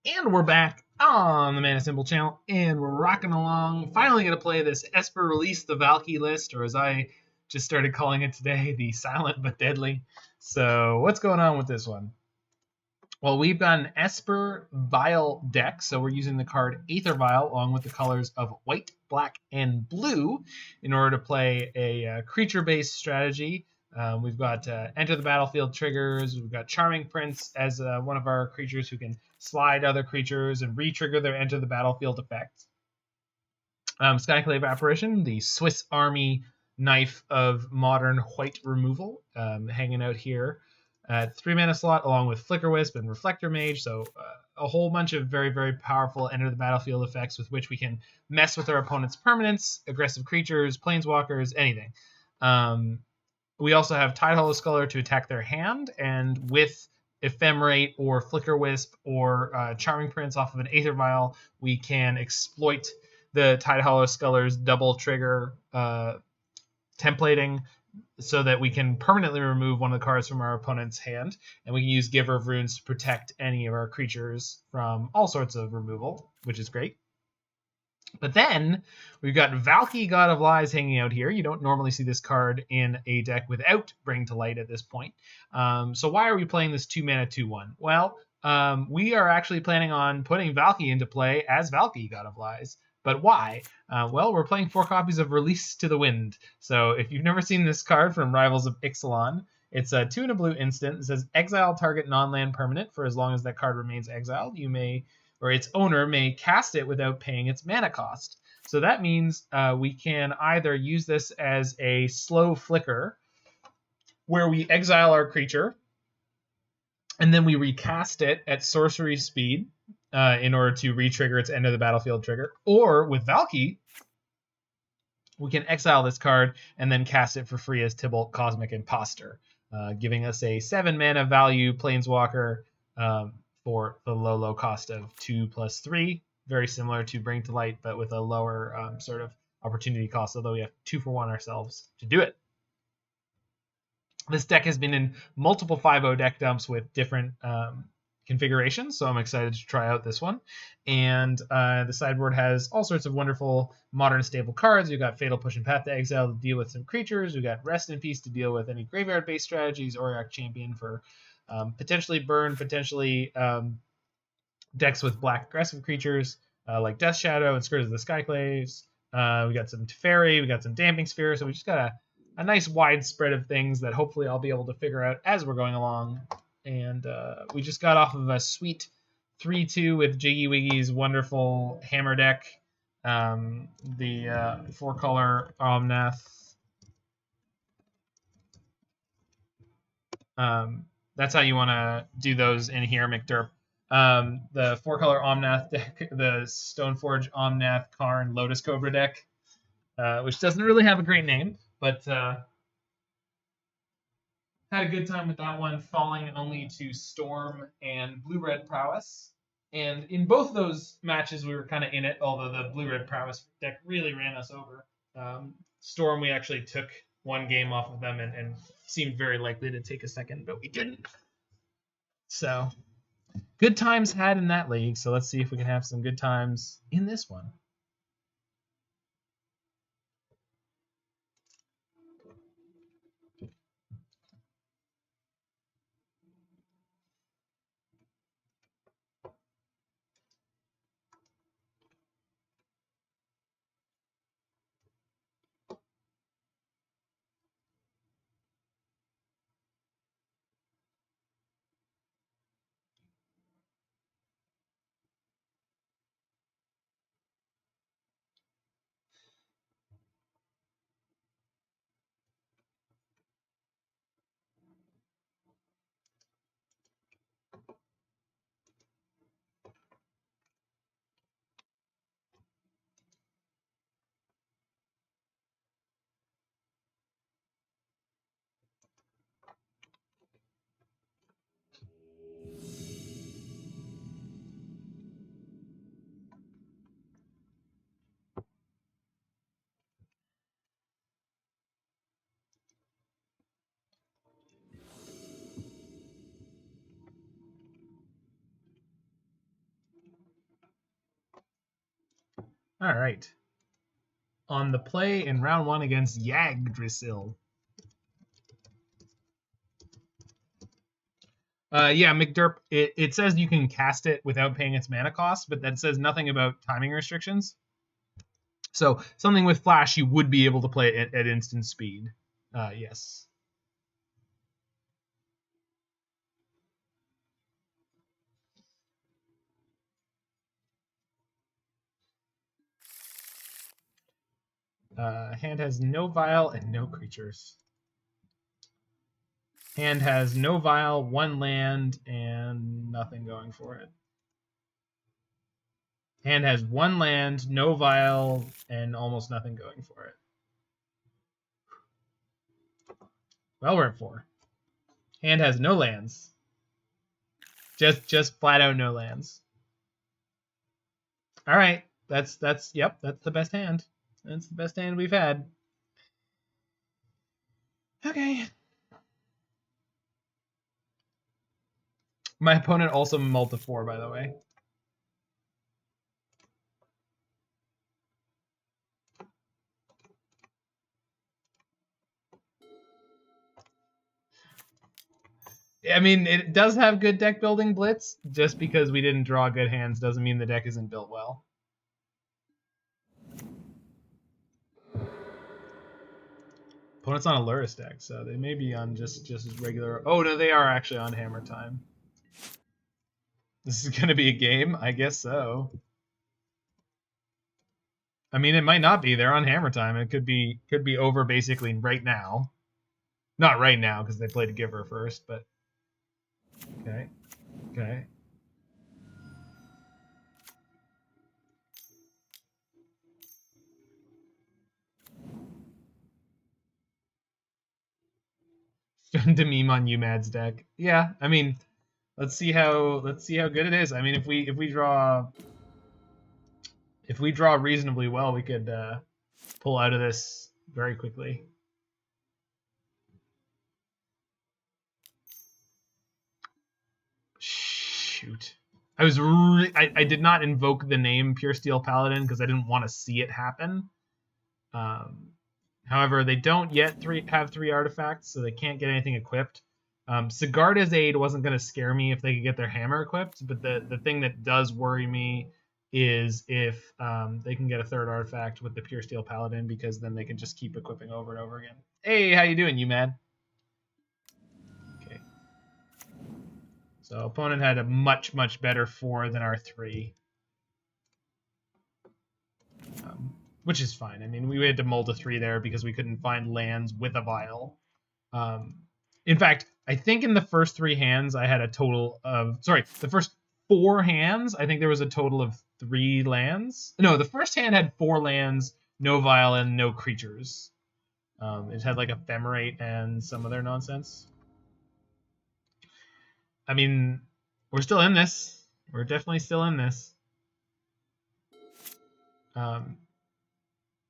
And we're back on the Mana Symbol channel, and we're rocking along. Finally going to play this Esper Release the Valki list, or as I just started calling it today, the Silent but Deadly. So what's going on with this one? Well, we've got an Esper Vial deck, so we're using the card Aether Vial along with the colors of white, black, and blue in order to play a creature-based strategy. We've got Enter the Battlefield triggers. We've got Charming Prince as one of our creatures who can slide other creatures and re-trigger their Enter the Battlefield effect. Skyclave Apparition, the Swiss Army knife of modern white removal, hanging out here at 3 mana slot, along with Flickerwisp and Reflector Mage. So a whole bunch of very, very powerful Enter the Battlefield effects with which we can mess with our opponent's permanents, aggressive creatures, planeswalkers, anything. We also have Tidehollow Sculler to attack their hand, and with Ephemerate or Flickerwisp or Charming Prince off of an Aether Vial, we can exploit the Tidehollow Sculler's double trigger templating so that we can permanently remove one of the cards from our opponent's hand, and we can use Giver of Runes to protect any of our creatures from all sorts of removal, which is great. But then we've got Valki, God of Lies, hanging out here. You don't normally see this card in a deck without Bring to Light at this point. So why are we playing this 2-mana 2/1? Well, we are actually planning on putting Valki into play as Valki, God of Lies. But why? Well, we're playing 4 copies of Release to the Wind. So if you've never seen this card from Rivals of Ixalan, it's a 2 and a blue instant. It says exile target non-land permanent for as long as that card remains exiled. You may, or its owner may cast it without paying its mana cost. So that means we can either use this as a slow flicker, where we exile our creature, and then we recast it at sorcery speed in order to re-trigger its end of the battlefield trigger. Or with Valki, we can exile this card and then cast it for free as Tibalt Cosmic Imposter, giving us a 7 mana value planeswalker for the low cost of 2+3. Very similar to Bring to Light, but with a lower sort of opportunity cost, although we have 2 for 1 ourselves to do it. This deck has been in multiple 5-0 deck dumps with different configurations, so I'm excited to try out this one. And the sideboard has all sorts of wonderful modern stable cards. You've got Fatal Push and Path to Exile to deal with some creatures. We've got Rest in Peace to deal with any graveyard-based strategies. Auriok Champion for potentially burn, potentially decks with black aggressive creatures like Death Shadow and Scourge of the Skyclaves. We got some Teferi, we got some Damping Sphere, so we just got a nice wide spread of things that hopefully I'll be able to figure out as we're going along. And we just got off of a sweet 3-2 with Jiggy Wiggy's wonderful hammer deck. The 4-color Omnath. That's how you want to do those in here, McDerp. The 4-color Omnath deck, the Stoneforge Omnath Karn Lotus Cobra deck, which doesn't really have a great name, but had a good time with that one, falling only to Storm and Blue-Red Prowess. And in both those matches, we were kind of in it, although the Blue-Red Prowess deck really ran us over. Storm, we actually took one game off of them and seemed very likely to take a second, but we didn't. So, good times had in that league, so let's see if we can have some good times in this one. All right. On the play in round 1 against Yggdrasil. Yeah, McDerp, it says you can cast it without paying its mana cost, but that says nothing about timing restrictions. So something with Flash, you would be able to play it at instant speed. Yes. Hand has no Vial and no creatures. Hand has no Vial, 1 land, and nothing going for it. Hand has 1 land, no Vial, and almost nothing going for it. Well, we're at 4. Hand has no lands. Just flat out no lands. All right, that's the best hand. That's the best hand we've had. Okay. My opponent also mulled to 4, by the way. I mean, it does have good deck building blitz. Just because we didn't draw good hands doesn't mean the deck isn't built well. Opponent's on a Luris deck, so they may be on just as regular. Oh no, they are actually on Hammer Time. This is gonna be a game, I guess so. I mean, it might not be. They're on Hammer Time. It could be over basically right now. Not right now because they played a Giver first, but okay. To meme on Umad's deck. Yeah, I mean, let's see how good it is. I mean, if we draw reasonably well, we could pull out of this very quickly. Shoot. I did not invoke the name Pure Steel Paladin because I didn't want to see it happen. However, they don't yet have 3 artifacts, so they can't get anything equipped. Sigarda's Aid wasn't going to scare me if they could get their hammer equipped, but the thing that does worry me is if they can get a 3rd artifact with the Pure Steel Paladin, because then they can just keep equipping over and over again. Hey, how you doing, yumad? Okay. So opponent had a much better 4 than our 3. Which is fine. I mean, we had to mold a 3 there because we couldn't find lands with a Vial. In fact, I think in the first 3 hands, I had a total of... Sorry, the first 4 hands, I think there was a total of 3 lands. No, the first hand had 4 lands, no Vial, and no creatures. It had like Ephemerate and some other nonsense. I mean, we're still in this. We're definitely still in this.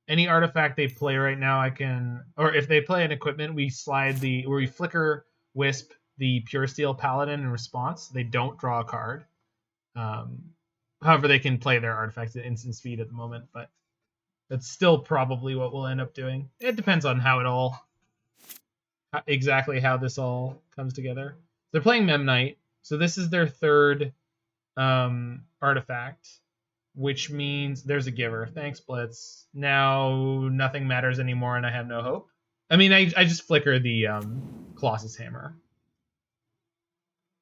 Any artifact they play right now, I can, or if they play an equipment, we Flickerwisp the Pure Steel Paladin in response. They don't draw a card. However, they can play their artifacts at instant speed at the moment, but that's still probably what we'll end up doing. It depends on exactly how this all comes together. They're playing Memnite, so this is their 3rd artifact, which means there's a Giver. Thanks, Blitz. Now nothing matters anymore, and I have no hope. I mean, I just flicker the Colossus Hammer.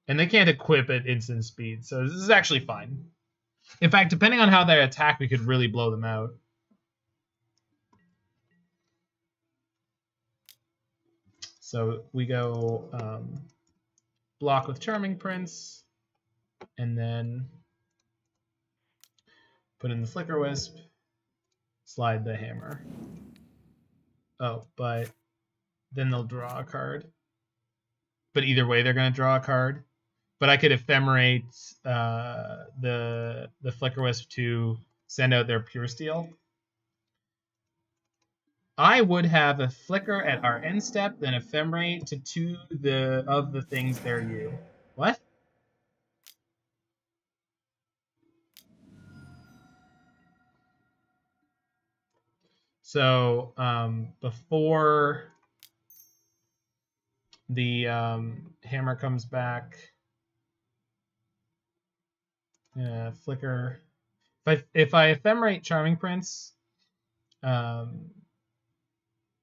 And they can't equip at instant speed, so this is actually fine. In fact, depending on how they attack, we could really blow them out. So we go block with Charming Prince, and then put in the Flickerwisp, slide the Hammer. Oh, but then they'll draw a card. But either way, they're going to draw a card. But I could Ephemerate the Flickerwisp to send out their Pure Steel. I would have a Flicker at our end step, then Ephemerate to 2 of the things they're you. What? So before the hammer comes back, flicker. If I Ephemerate Charming Prince, then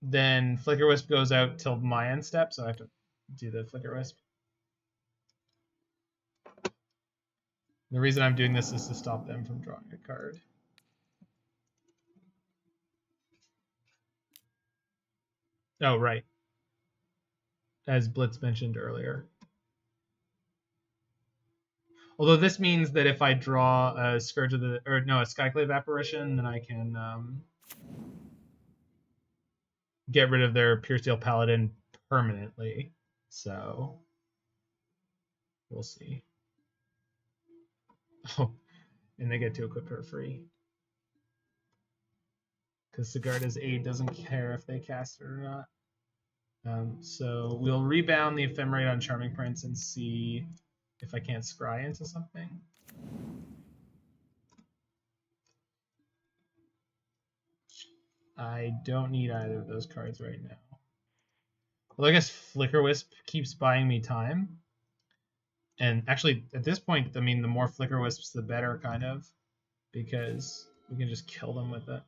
Flickerwisp goes out till my end step, so I have to do the Flickerwisp. The reason I'm doing this is to stop them from drawing a card. Oh, right. As Blitz mentioned earlier. Although this means that if I draw a Scourge of the, or no, a Skyclave Apparition, then I can get rid of their Pure Steel Paladin permanently. So we'll see. Oh, and they get to equip her free. Because Sigarda's aid doesn't care if they cast it or not. So we'll rebound the Ephemerate on Charming Prince and see if I can't scry into something. I don't need either of those cards right now. Well, I guess Flickerwisp keeps buying me time. And actually, at this point, I mean, the more Flickerwisps, the better, kind of. Because we can just kill them with it.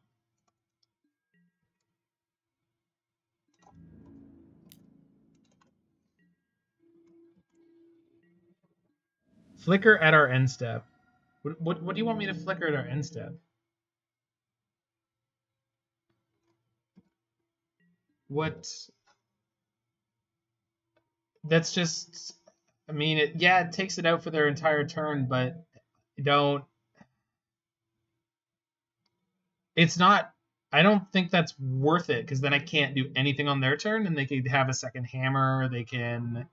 Flicker at our end step. What do you want me to flicker at our end step? What? That's just... I mean, it takes it out for their entire turn, but don't... It's not... I don't think that's worth it, because then I can't do anything on their turn, and they could have a second hammer, they can...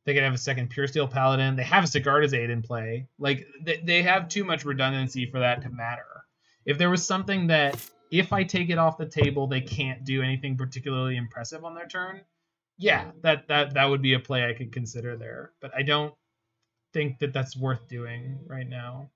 They could have a second Pure Steel Paladin. They have a Sigarda's Aid in play. Like, they have too much redundancy for that to matter. If there was something that, if I take it off the table, they can't do anything particularly impressive on their turn, yeah, that would be a play I could consider there. But I don't think that that's worth doing right now.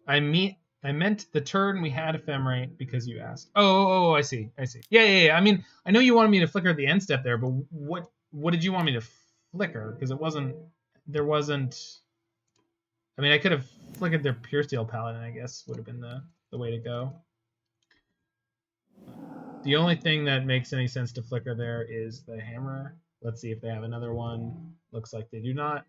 I meant the turn we had Ephemerate because you asked. Oh, I see. Yeah. I mean, I know you wanted me to flicker at the end step there, but what did you want me to flicker? Because there wasn't. I mean, I could have flickered their Pure Steel Paladin, I guess, would have been the way to go. The only thing that makes any sense to flicker there is the hammer. Let's see if they have another one. Looks like they do not.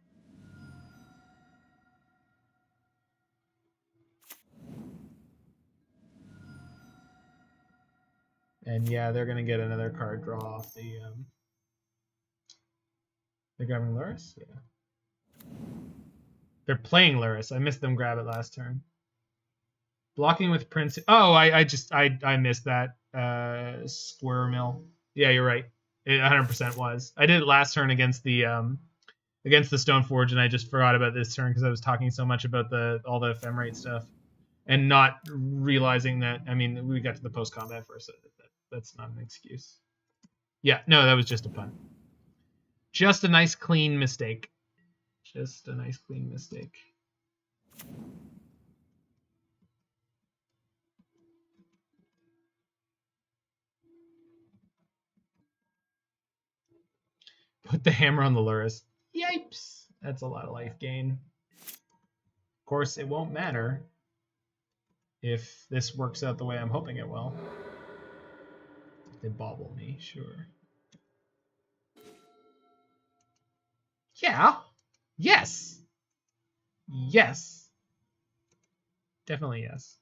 And yeah, they're gonna get another card draw off the grabbing Luris. Yeah, they're playing Luris. I missed them grab it last turn. Blocking with Prince. Oh, I missed that. Square Mill. Yeah, you're right. It 100% was. I did it last turn against the Stoneforge, and I just forgot about this turn because I was talking so much about all the Ephemerate stuff, and not realizing that. I mean, we got to the post combat first. That's not an excuse. Yeah, no, that was just a pun. Just a nice clean mistake. Just a nice clean mistake. Put the hammer on the Luris. Yipes! That's a lot of life gain. Of course, it won't matter if this works out the way I'm hoping it will. They bobble me, sure. Yeah. Yes. Yes. Definitely yes.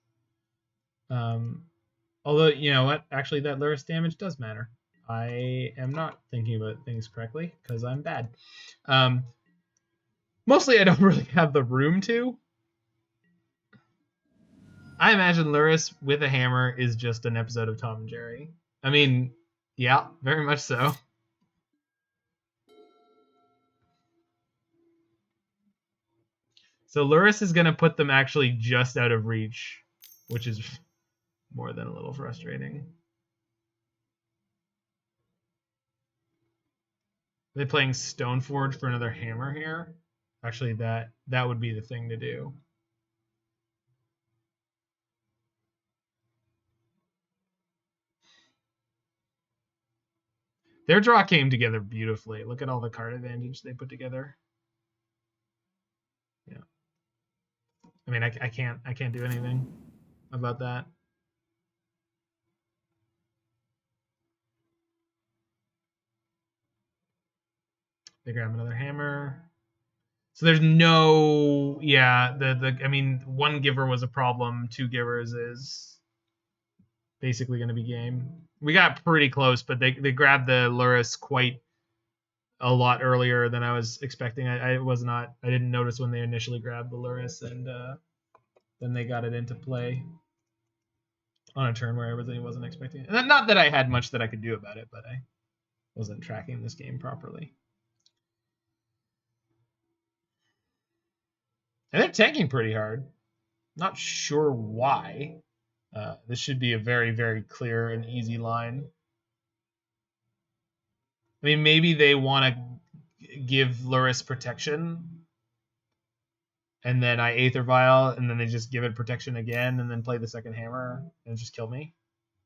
Although, you know what? Actually, that Luris damage does matter. I am not thinking about things correctly because I'm bad. Mostly, I don't really have the room to. I imagine Luris with a hammer is just an episode of Tom and Jerry. I mean, yeah, very much so. So Luris is going to put them actually just out of reach, which is more than a little frustrating. They're playing Stoneforge for another hammer here. Actually, that would be the thing to do. Their draw came together beautifully. Look at all the card advantage they put together. Yeah. I mean, I can't do anything about that. They grab another hammer. So there's no, yeah, I mean, one giver was a problem. Two givers is basically going to be game. We got pretty close, but they grabbed the Luris quite a lot earlier than I was expecting. I didn't notice when they initially grabbed the Luris, and then they got it into play on a turn where I really wasn't expecting it. And not that I had much that I could do about it, but I wasn't tracking this game properly. And they're tanking pretty hard. Not sure why. This should be a very, very clear and easy line. I mean, maybe they want to give Luris protection, and then I Aether Vial, and then they just give it protection again, and then play the second hammer, and just kill me.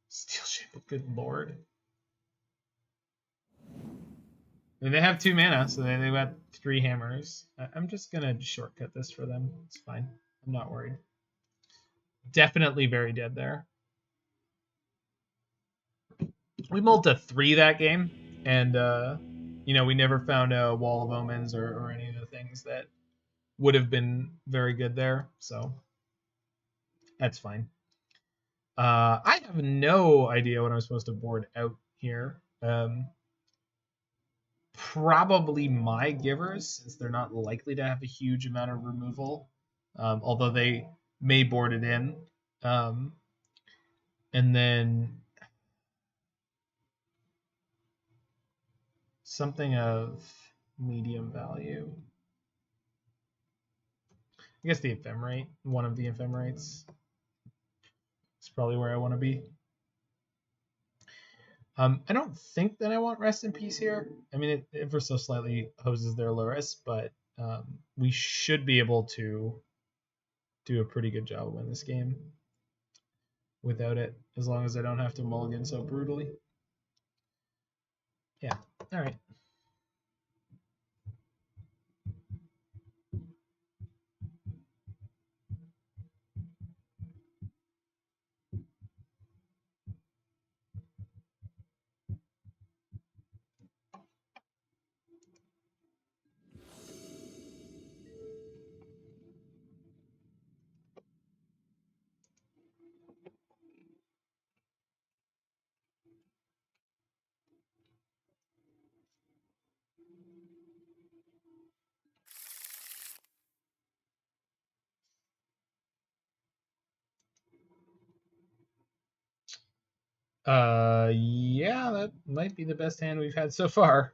Steel Ship, good lord. I mean, they have 2 mana, so they've got 3 hammers. I'm just going to shortcut this for them. It's fine. I'm not worried. Definitely very dead there. We mulled to 3 that game, and we never found a Wall of Omens or any of the things that would have been very good there, so that's fine. I have no idea what I'm supposed to board out here. Probably my givers, since they're not likely to have a huge amount of removal, although they may board it in. And then something of medium value. I guess the Ephemerate, one of the Ephemerates. It's probably where I want to be. I don't think that I want Rest in Peace here. I mean, it ever so slightly hoses their Luris, but we should be able to do a pretty good job win this game without it, as long as I don't have to mulligan so brutally. Yeah, all right. Yeah, that might be the best hand we've had so far.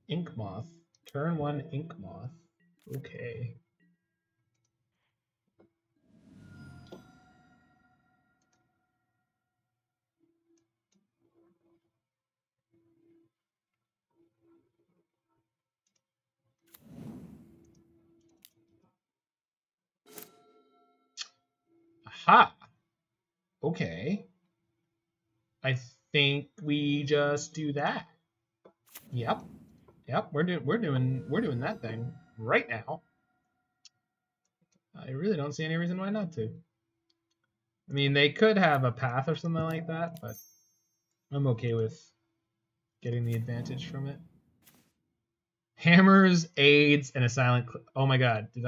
Ink Moth. Turn 1 Ink Moth. Okay. Aha. Okay. I think we just do that. Yep. We're doing that thing right now. I really don't see any reason why not to. I mean, they could have a path or something like that, but I'm okay with getting the advantage from it. Hammers, aids, and a silent. Oh my god, am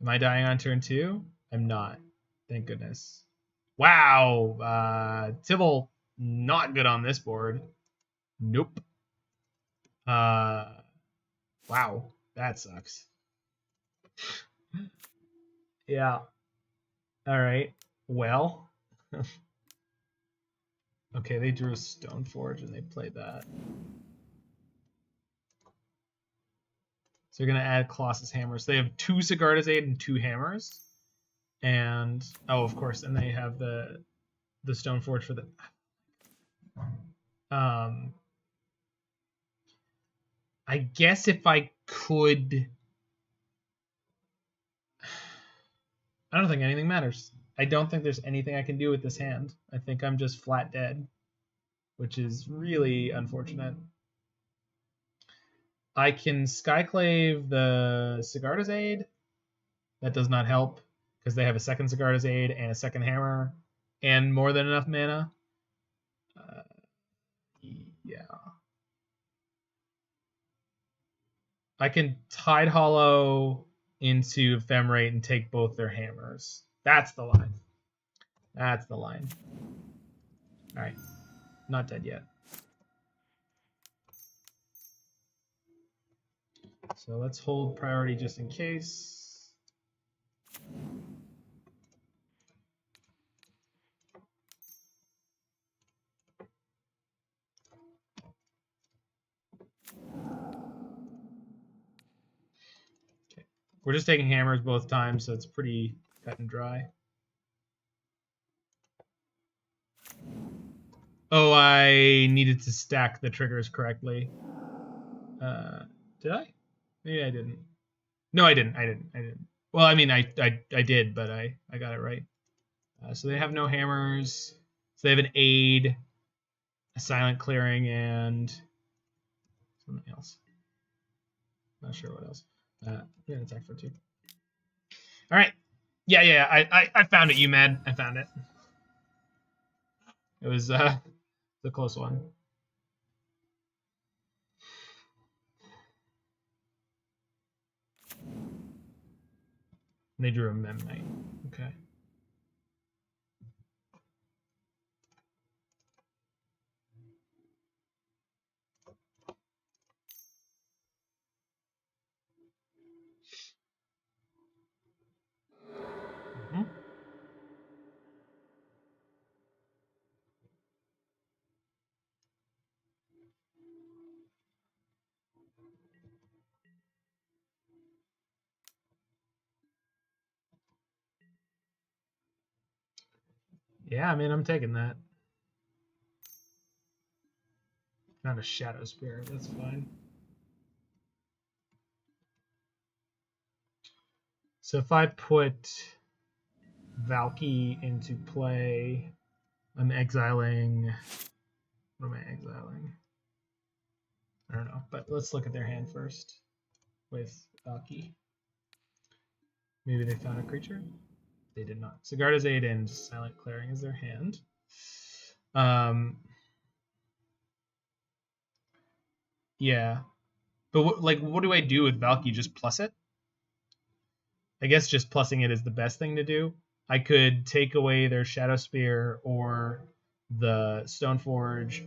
I dying on turn 2? I'm not. Thank goodness. Wow. Tibalt, not good on this board. Nope. Wow. That sucks. Yeah. All right. Well. Okay, they drew a Stoneforge and they played that. So you're going to add Colossus Hammers. They have 2 Sigarda's Aid and 2 Hammers. And, oh, of course, and they have the Stoneforge for the... I guess if I could... I don't think anything matters. I don't think there's anything I can do with this hand. I think I'm just flat dead, which is really unfortunate. I can Skyclave the Sigarda's Aid. That does not help, because they have a second Sigarda's Aid and a second Hammer, and more than enough mana. Yeah. I can Tidehollow into Ephemerate and take both their hammers. That's the line. That's the line. All right. Not dead yet. So let's hold priority just in case. Okay. We're just taking hammers both times, so it's pretty cut and dry. Oh, I needed to stack the triggers correctly. Did I? Maybe I didn't. No, I didn't. Well, I mean, I did, but I got it right. So they have no hammers. So they have an aid, a silent clearing, and something else. Not sure what else. Yeah, attack for 2. All right. Yeah. I found it. yumad. I found it. It was the close one. And they drew a Mem Knight. Okay. Mm-hmm. Yeah, I mean, I'm taking that. Not a Shadow Spirit. That's fine. So if I put Valki into play, I'm exiling. What am I exiling? I don't know, but let's look at their hand first with Valki. Maybe they found a creature? They did not. Sigarda's Aid and Silent Clearing is their hand. Yeah. But what do I do with Valki? Just plus it? I guess just plussing it is the best thing to do. I could take away their Shadow Spear or the Stoneforge,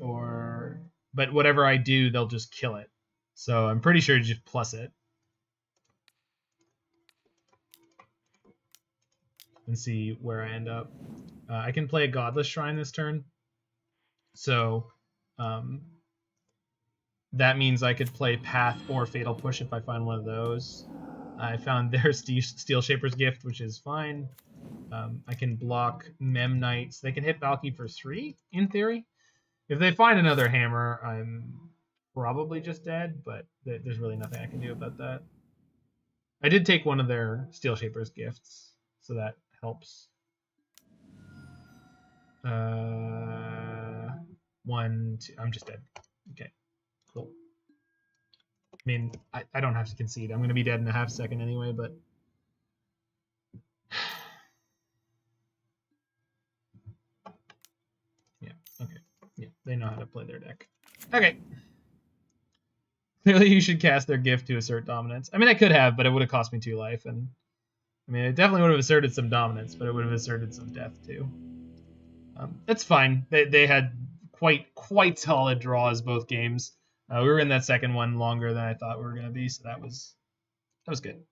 but whatever I do, they'll just kill it. So I'm pretty sure to just plus it. And see where I end up. I can play a Godless Shrine this turn. So that means I could play Path or Fatal Push if I find one of those. I found their Steel Shaper's Gift, which is fine. I can block Mem Knights. They can hit Valki for 3, in theory. If they find another hammer, I'm probably just dead, but there's really nothing I can do about that. I did take one of their Steel Shaper's Gifts, so that helps. 1, 2. I'm just dead. Okay, cool. I mean, I don't have to concede. I'm going to be dead in a half second anyway, but... yeah, okay. Yeah, they know how to play their deck. Okay. Clearly you should cast their gift to assert dominance. I mean, I could have, but it would have cost me 2 life, and... I mean, it definitely would have asserted some dominance, but it would have asserted some death, too. It's fine. They had quite solid draws both games. We were in that second one longer than I thought we were going to be, so that was good.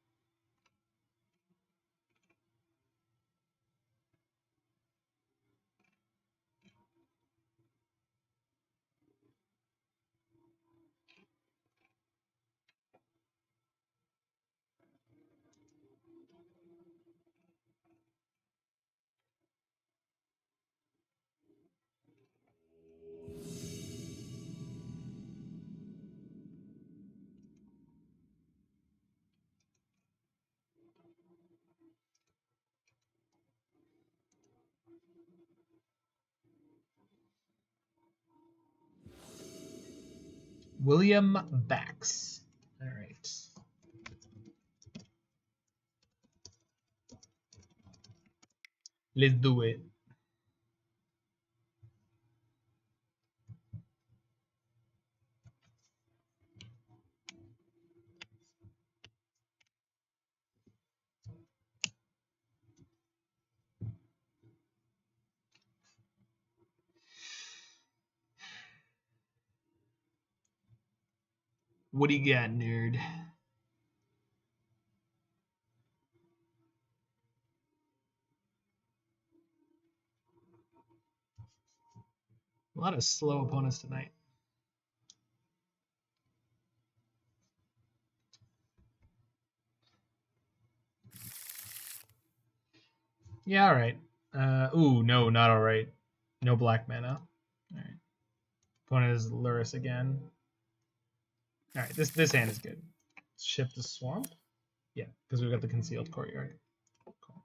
William Bax. All right. Let's do it. What do you got, nerd? A lot of slow opponents tonight. Yeah, all right. Ooh, no, not all right. No black mana. All right. Opponent is Luris again. All right, this hand is good. Shift the Swamp. Yeah, because we've got the Concealed Courtyard. Cool.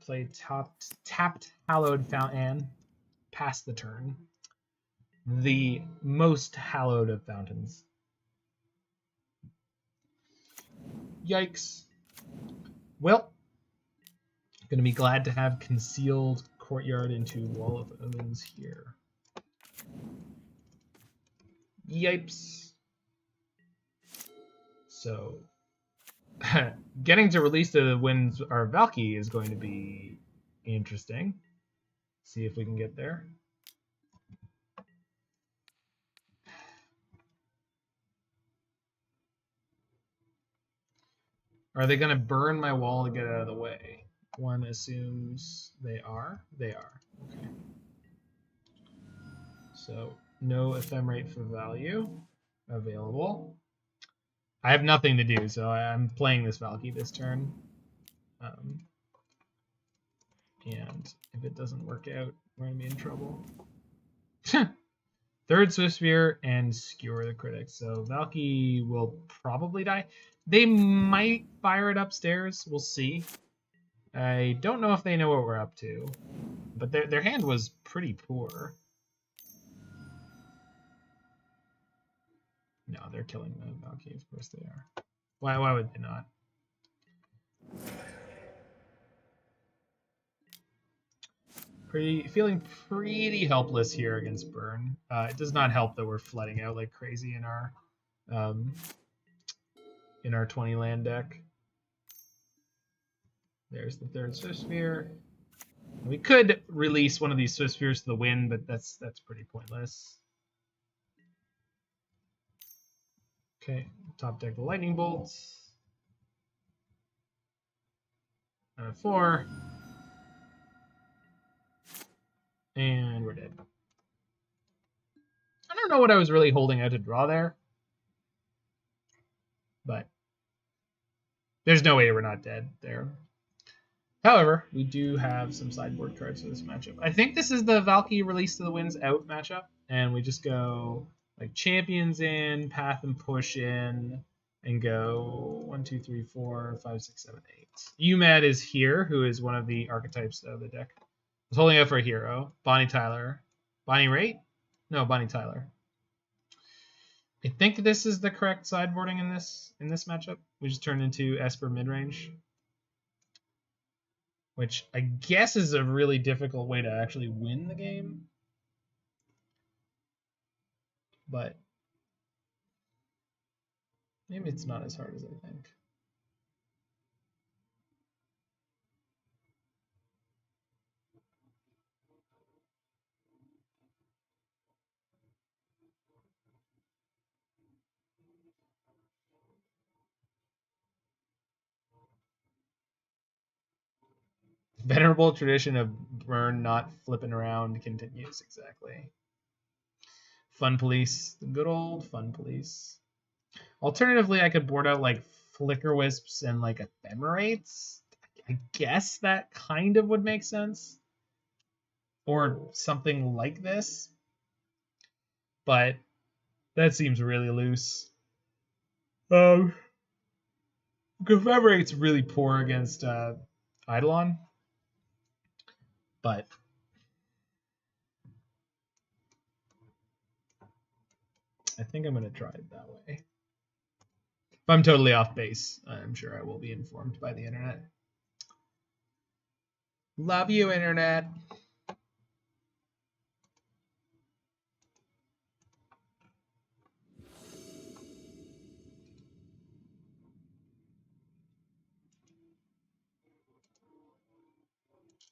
Play tapped Hallowed Fountain. Pass the turn. The most hallowed of fountains. Yikes. Well, gonna be glad to have Concealed Courtyard into Wall of Omens here. Yipes. So, getting to release the winds our Valki is going to be interesting. See if we can get there. Are they going to burn my wall to get out of the way? One assumes they are. They are. Okay. So no Ephemerate for value available. I have nothing to do, so I'm playing this Valki this turn. And if it doesn't work out, we're going to be in trouble. Third Swift Spear and Skewer the Critics. So Valki will probably die. They might fire it upstairs. We'll see. I don't know if they know what we're up to. But their hand was pretty poor. No, they're killing the Valki. Of course they are. Why would they not? Feeling pretty helpless here against Burn. It does not help that we're flooding out like crazy in our 20 land deck. There's the third Swift Spear. We could release one of these Swift Spears to the wind, but that's pretty pointless. Okay, top deck the Lightning Bolts. 4. And we're dead. I don't know what I was really holding out to draw there. But there's no way we're not dead there. However, we do have some sideboard cards for this matchup. I think this is the Valki release to the winds out matchup. And we just go like Champions in, Path and Push in, and go 1, 2, 3, 4, 5, 6, 7, 8. Yumad is here, who is one of the archetypes of the deck. I was holding out for a hero. Bonnie Tyler. Bonnie Raitt? No, Bonnie Tyler. I think this is the correct sideboarding in this matchup. We just turned into Esper midrange, which I guess is a really difficult way to actually win the game. But maybe it's not as hard as I think. Venerable tradition of burn not flipping around continues, exactly. Fun Police, the good old Fun Police. Alternatively, I could board out like Flickerwisps and like Ephemerates. I guess that kind of would make sense. Or something like this. But that seems really loose. Ephemerate's really poor against Eidolon. But I think I'm going to try it that way. If I'm totally off base, I'm sure I will be informed by the internet. Love you, internet.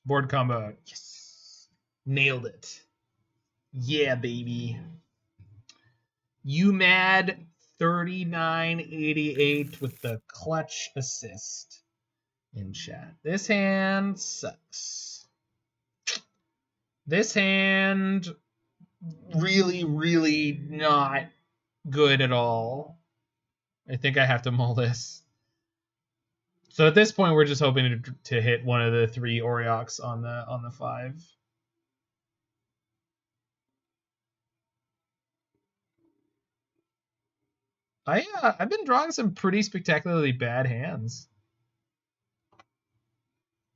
Board combo. Yes. Nailed it. Yeah, baby. Yumad 3988 with the clutch assist in chat. This hand sucks. This hand really, really not good at all. I think I have to mull this. So at this point, we're just hoping to hit one of the 3 Aurioks on the 5. I've been drawing some pretty spectacularly bad hands.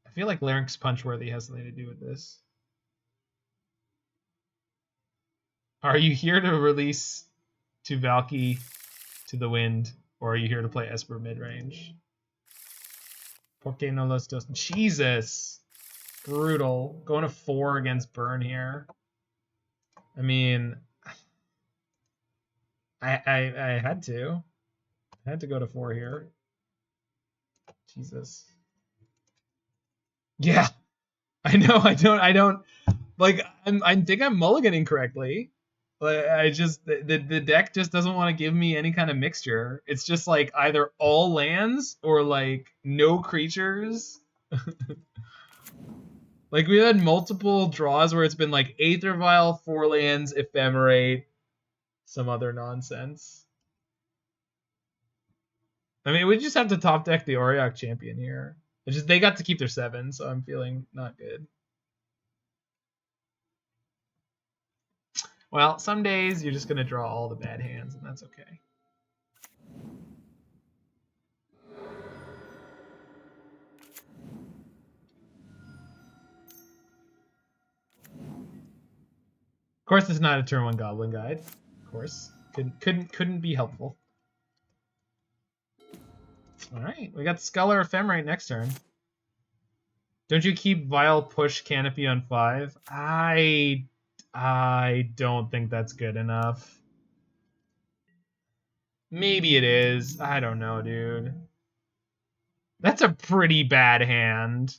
I feel like Larynx Punchworthy has something to do with this. Are you here to release to Valki to the wind, or are you here to play Esper midrange? Porque no los dos. Jesus. Brutal. Going to 4 against Burn here. I mean, I had to. I had to go to 4 here. Jesus. Yeah. I know. I don't like I think I'm mulliganing correctly. But I just the deck just doesn't want to give me any kind of mixture. It's just like either all lands or like no creatures. Like we had multiple draws where it's been like Aether Vial, 4 lands, Ephemerate, some other nonsense. I mean, we just have to top deck the Auriok Champion here. It's just they got to keep their 7, so I'm feeling not good. Well, some days you're just going to draw all the bad hands, and that's okay. Of course, it's not a turn 1 Goblin Guide. Of course, couldn't be helpful. All right, we got Sculler Ephemerate next turn. Don't you keep Vial push Canopy on 5? I don't think that's good enough. Maybe it is. I don't know, dude. That's a pretty bad hand.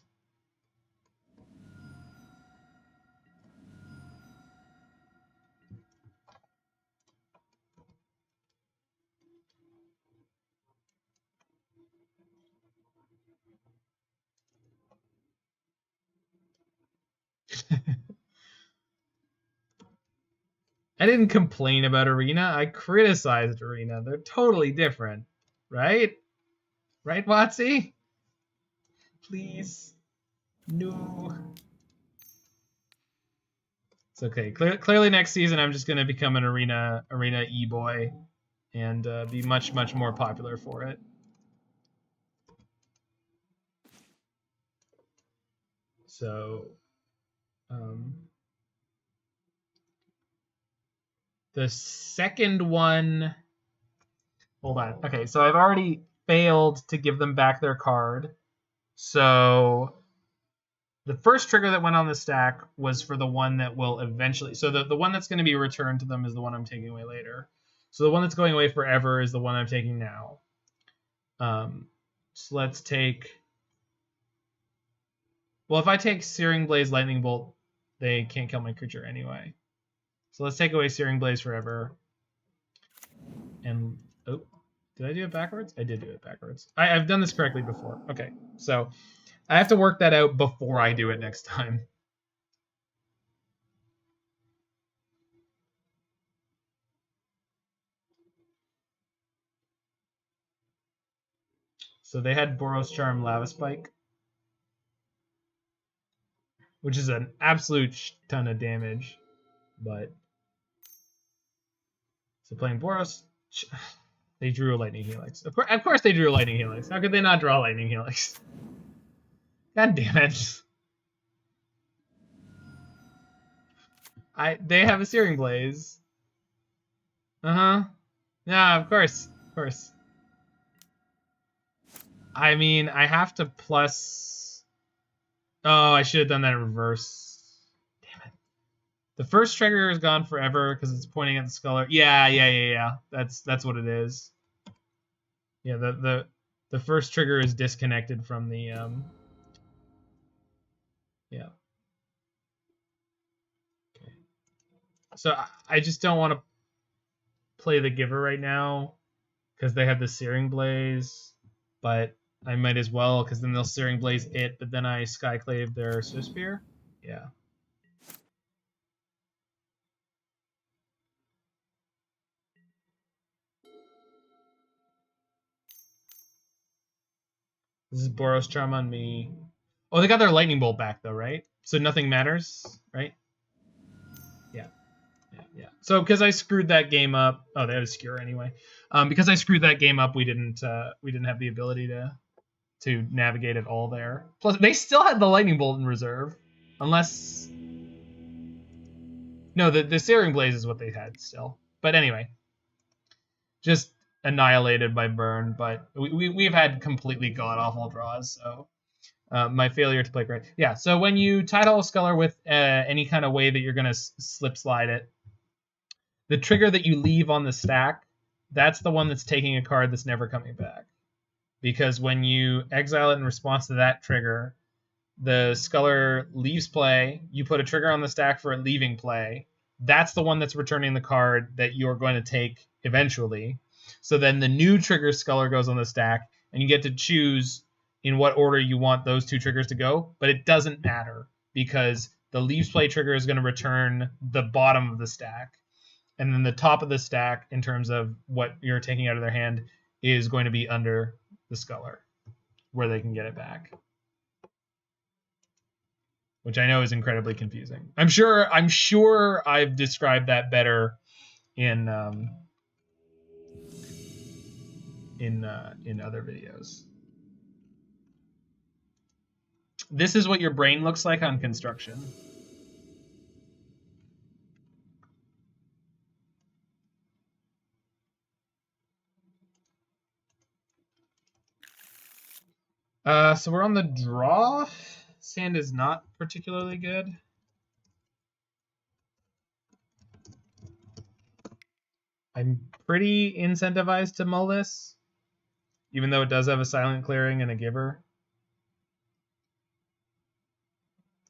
I didn't complain about Arena. I criticized Arena. They're totally different, right? Right, Watsy? Please. No. It's okay. Clearly next season I'm just going to become an Arena e-boy and be much more popular for it. So, the second one... Hold on. Okay, so I've already failed to give them back their card. So the first trigger that went on the stack was for the one that will eventually... So the one that's going to be returned to them is the one I'm taking away later. So the one that's going away forever is the one I'm taking now. So let's take... Well, if I take Searing Blaze, Lightning Bolt, they can't kill my creature anyway. So let's take away Searing Blaze forever. And... Oh, did I do it backwards? I did do it backwards. I've done this correctly before. Okay, so I have to work that out before I do it next time. So they had Boros Charm, Lava Spike, which is an absolute ton of damage, but... So playing Boros... They drew a Lightning Helix. Of course they drew a Lightning Helix. How could they not draw a Lightning Helix? God damn it. They have a Searing Blaze. Yeah, of course. Of course. I mean, I have to plus... Oh, I should have done that in reverse. Damn it. The first trigger is gone forever because it's pointing at the Sculler. Yeah. That's what it is. Yeah, the first trigger is disconnected from the yeah. Okay. So I just don't want to play the Giver right now because they have the Searing Blaze, but I might as well because then they'll Searing Blaze it, but then I Skyclave their Swiftspear. Yeah. This is Boros Charm on me. Oh, they got their Lightning Bolt back though, right? So nothing matters, right? Yeah. So because I screwed that game up, oh, they had a Skewer anyway. Because I screwed that game up, we didn't have the ability to navigate it all there. Plus, they still had the Lightning Bolt in reserve, unless no, the Searing Blaze is what they had still. But anyway, just annihilated by burn. But we've had completely god awful draws, so. My failure to play great. Yeah, so when you Tidehollow Sculler with any kind of way that you're going to slip slide it, the trigger that you leave on the stack, that's the one that's taking a card that's never coming back. Because when you exile it in response to that trigger, the Sculler leaves play, you put a trigger on the stack for it leaving play, that's the one that's returning the card that you're going to take eventually. So then the new trigger Sculler goes on the stack, and you get to choose in what order you want those two triggers to go, but it doesn't matter because the leaves play trigger is going to return the bottom of the stack, and then the top of the stack in terms of what you're taking out of their hand is going to be under the Sculler where they can get it back, which I know is incredibly confusing. I'm sure I've described that better in other videos. This is what your brain looks like on construction. So we're on the draw. Sand is not particularly good. I'm pretty incentivized to mull this, even though it does have a silent clearing and a giver.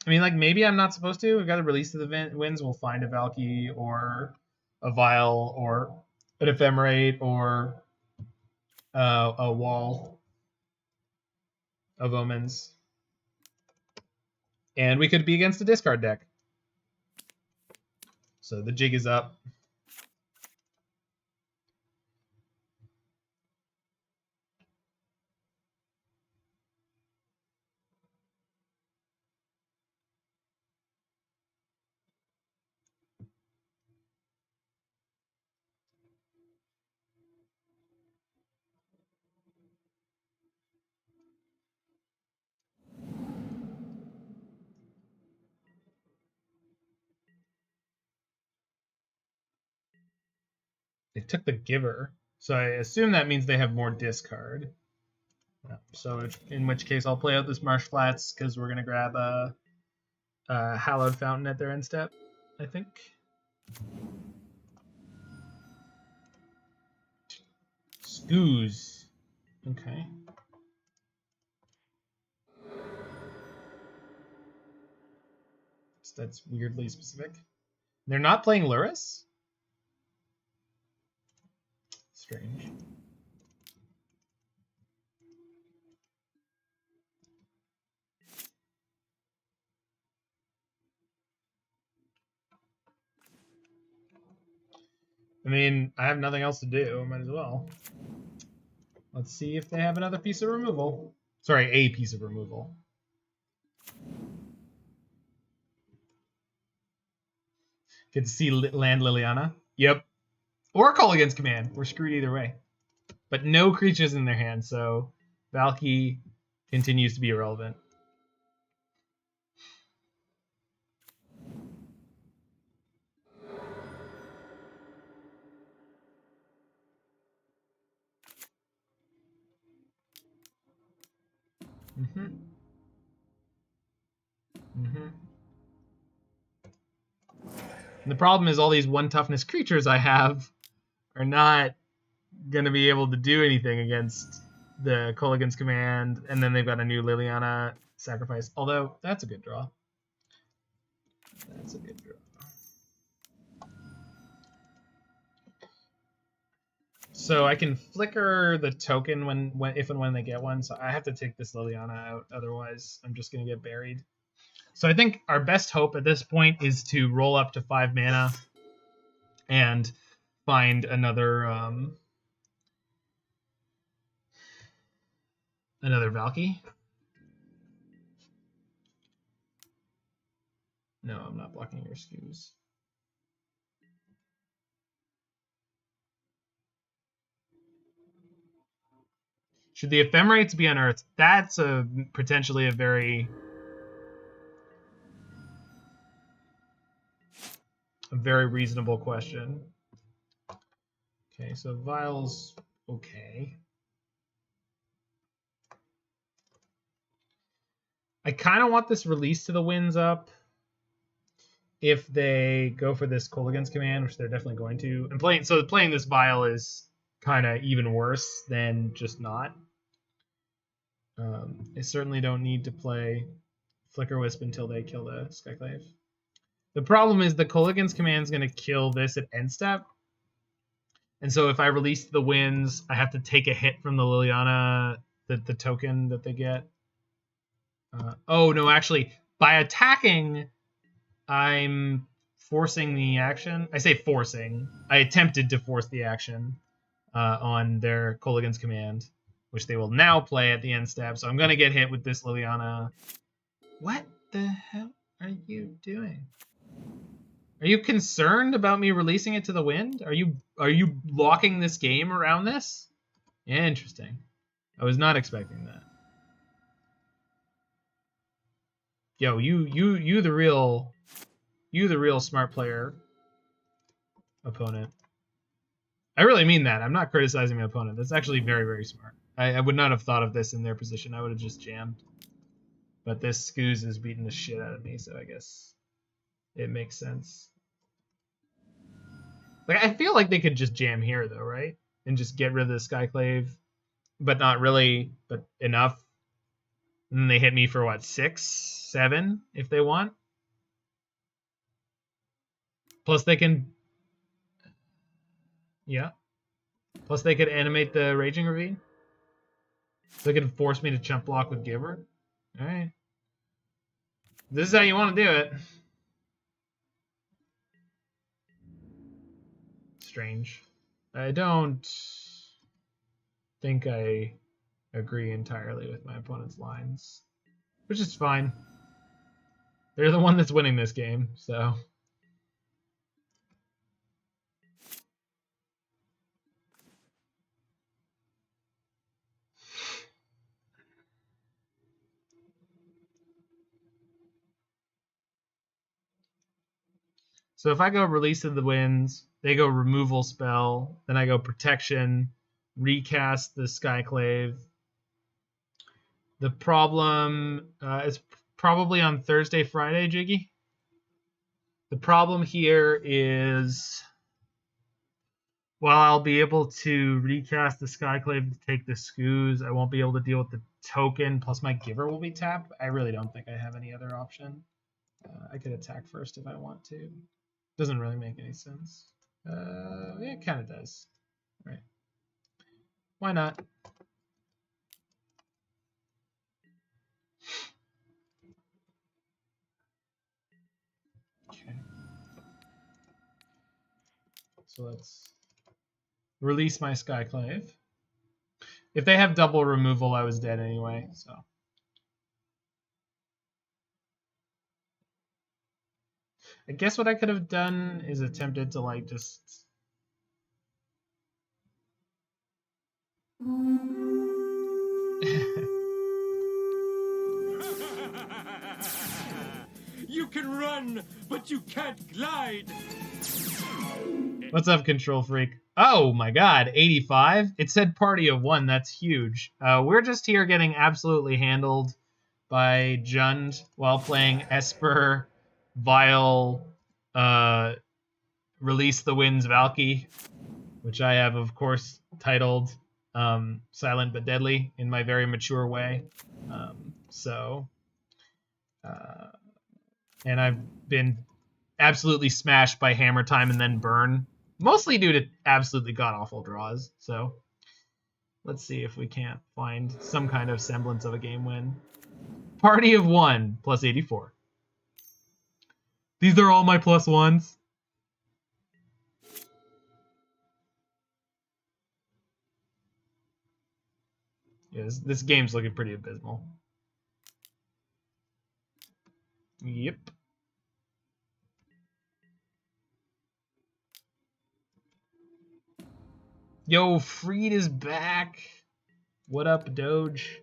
I mean, like, maybe I'm not supposed to. We've got to release to the winds. We'll find a Valki or a Vial or an Ephemerate or a Wall of Omens. And we could be against a discard deck. So the jig is up. They took the giver. So I assume that means they have more discard. Yeah. So in which case I'll play out this Marsh Flats because we're going to grab a Hallowed Fountain at their end step, I think. Scoos. Okay. So that's weirdly specific. They're not playing Luris? Strange. I mean, I have nothing else to do. I might as well. Let's see if they have another piece of removal. Sorry, a piece of removal. Good to see land Liliana. Yep. Or call against command. We're screwed either way. But no creatures in their hand, so Valki continues to be irrelevant. Mm-hmm. Mm-hmm. And the problem is all these 1 toughness creatures I have are not going to be able to do anything against the Kolaghan's Command, and then they've got a new Liliana sacrifice. Although, that's a good draw. That's a good draw. So I can flicker the token when if and when they get one, so I have to take this Liliana out, otherwise I'm just going to get buried. So I think our best hope at this point is to roll up to 5 mana and find another Valki. No, I'm not blocking your skews. Should the Ephemerates be unearthed? That's potentially a very reasonable question. Okay, so Vial's okay. I kind of want this release to the winds up if they go for this Kolaghan's Command, which they're definitely going to. And playing this Vial is kind of even worse than just not. I certainly don't need to play Flickerwisp until they kill the Skyclave. The problem is the Kolaghan's Command is going to kill this at end step. And so if I release the winds, I have to take a hit from the Liliana, the token that they get. Oh, no, actually, by attacking, I'm forcing the action. I say forcing. I attempted to force the action on their Kolaghan's Command, which they will now play at the end step. So I'm going to get hit with this Liliana. What the hell are you doing? Are you concerned about me releasing it to the wind? Are you locking this game around this? Yeah, interesting. I was not expecting that. Yo, you the real smart player, opponent. I really mean that. I'm not criticizing my opponent. That's actually very, very smart. I would not have thought of this in their position. I would have just jammed. But this Scoos is beating the shit out of me, so I guess it makes sense. Like, I feel like they could just jam here, though, right? And just get rid of the Skyclave, but not really, but enough. And then they hit me for, what, 6, 7, if they want? Plus they can... Yeah. Plus they could animate the Raging Ravine. So they could force me to chump block with Giver. Alright. This is how you want to do it. Strange. I don't think I agree entirely with my opponent's lines, which is fine. They're the one that's winning this game, so... So if I go Release of the Winds, they go Removal Spell, then I go Protection, recast the Skyclave. The problem is probably on Thursday, Friday, Jiggy. The problem here is, while I'll be able to recast the Skyclave to take the Scoos, I won't be able to deal with the token, plus my Giver will be tapped. I really don't think I have any other option. I could attack first if I want to. Doesn't really make any sense. Yeah, it kind of does. Right. Why not? Okay. So let's release my Skyclave. If they have double removal, I was dead anyway, so. I guess what I could have done is attempted to, like, just... You can run, but you can't glide. What's up, Control Freak? Oh my god, 85? It said party of one. That's huge. We're just here getting absolutely handled by Jund while playing Esper, Vial, Release the Winds Valki, which I have, of course, titled Silent but Deadly in my very mature way. And I've been absolutely smashed by Hammer Time and then Burn, mostly due to absolutely god-awful draws. So let's see if we can't find some kind of semblance of a game win. Party of one, plus 84. These are all my plus ones. Yeah, this game's looking pretty abysmal. Yep. Yo, Freed is back. What up, Doge?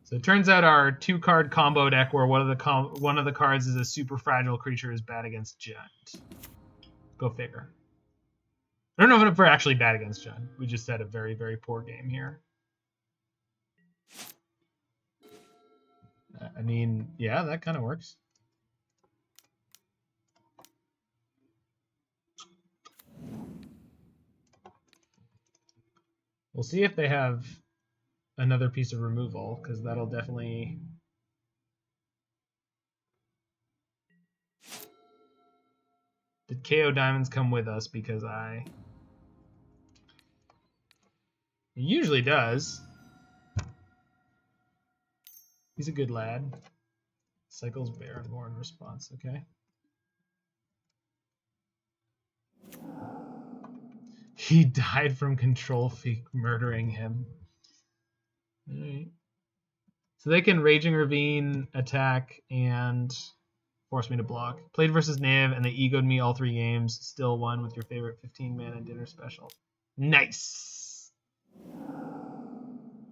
So it turns out our 2-card combo deck, where one of the cards is a super fragile creature, is bad against Jund. Go figure. I don't know if we're actually bad against Jund. We just had a very, very poor game here. I mean, yeah, that kind of works. We'll see if they have another piece of removal, because that'll definitely... Did KO Diamonds come with us? Because It usually does. He's a good lad. Cycles Baron more in response, okay. He died from Control Freak murdering him. Alright. So they can Raging Ravine, attack, and force me to block. Played versus Nav, and they egoed me all 3 games. Still won with your favorite 15-mana dinner special. Nice!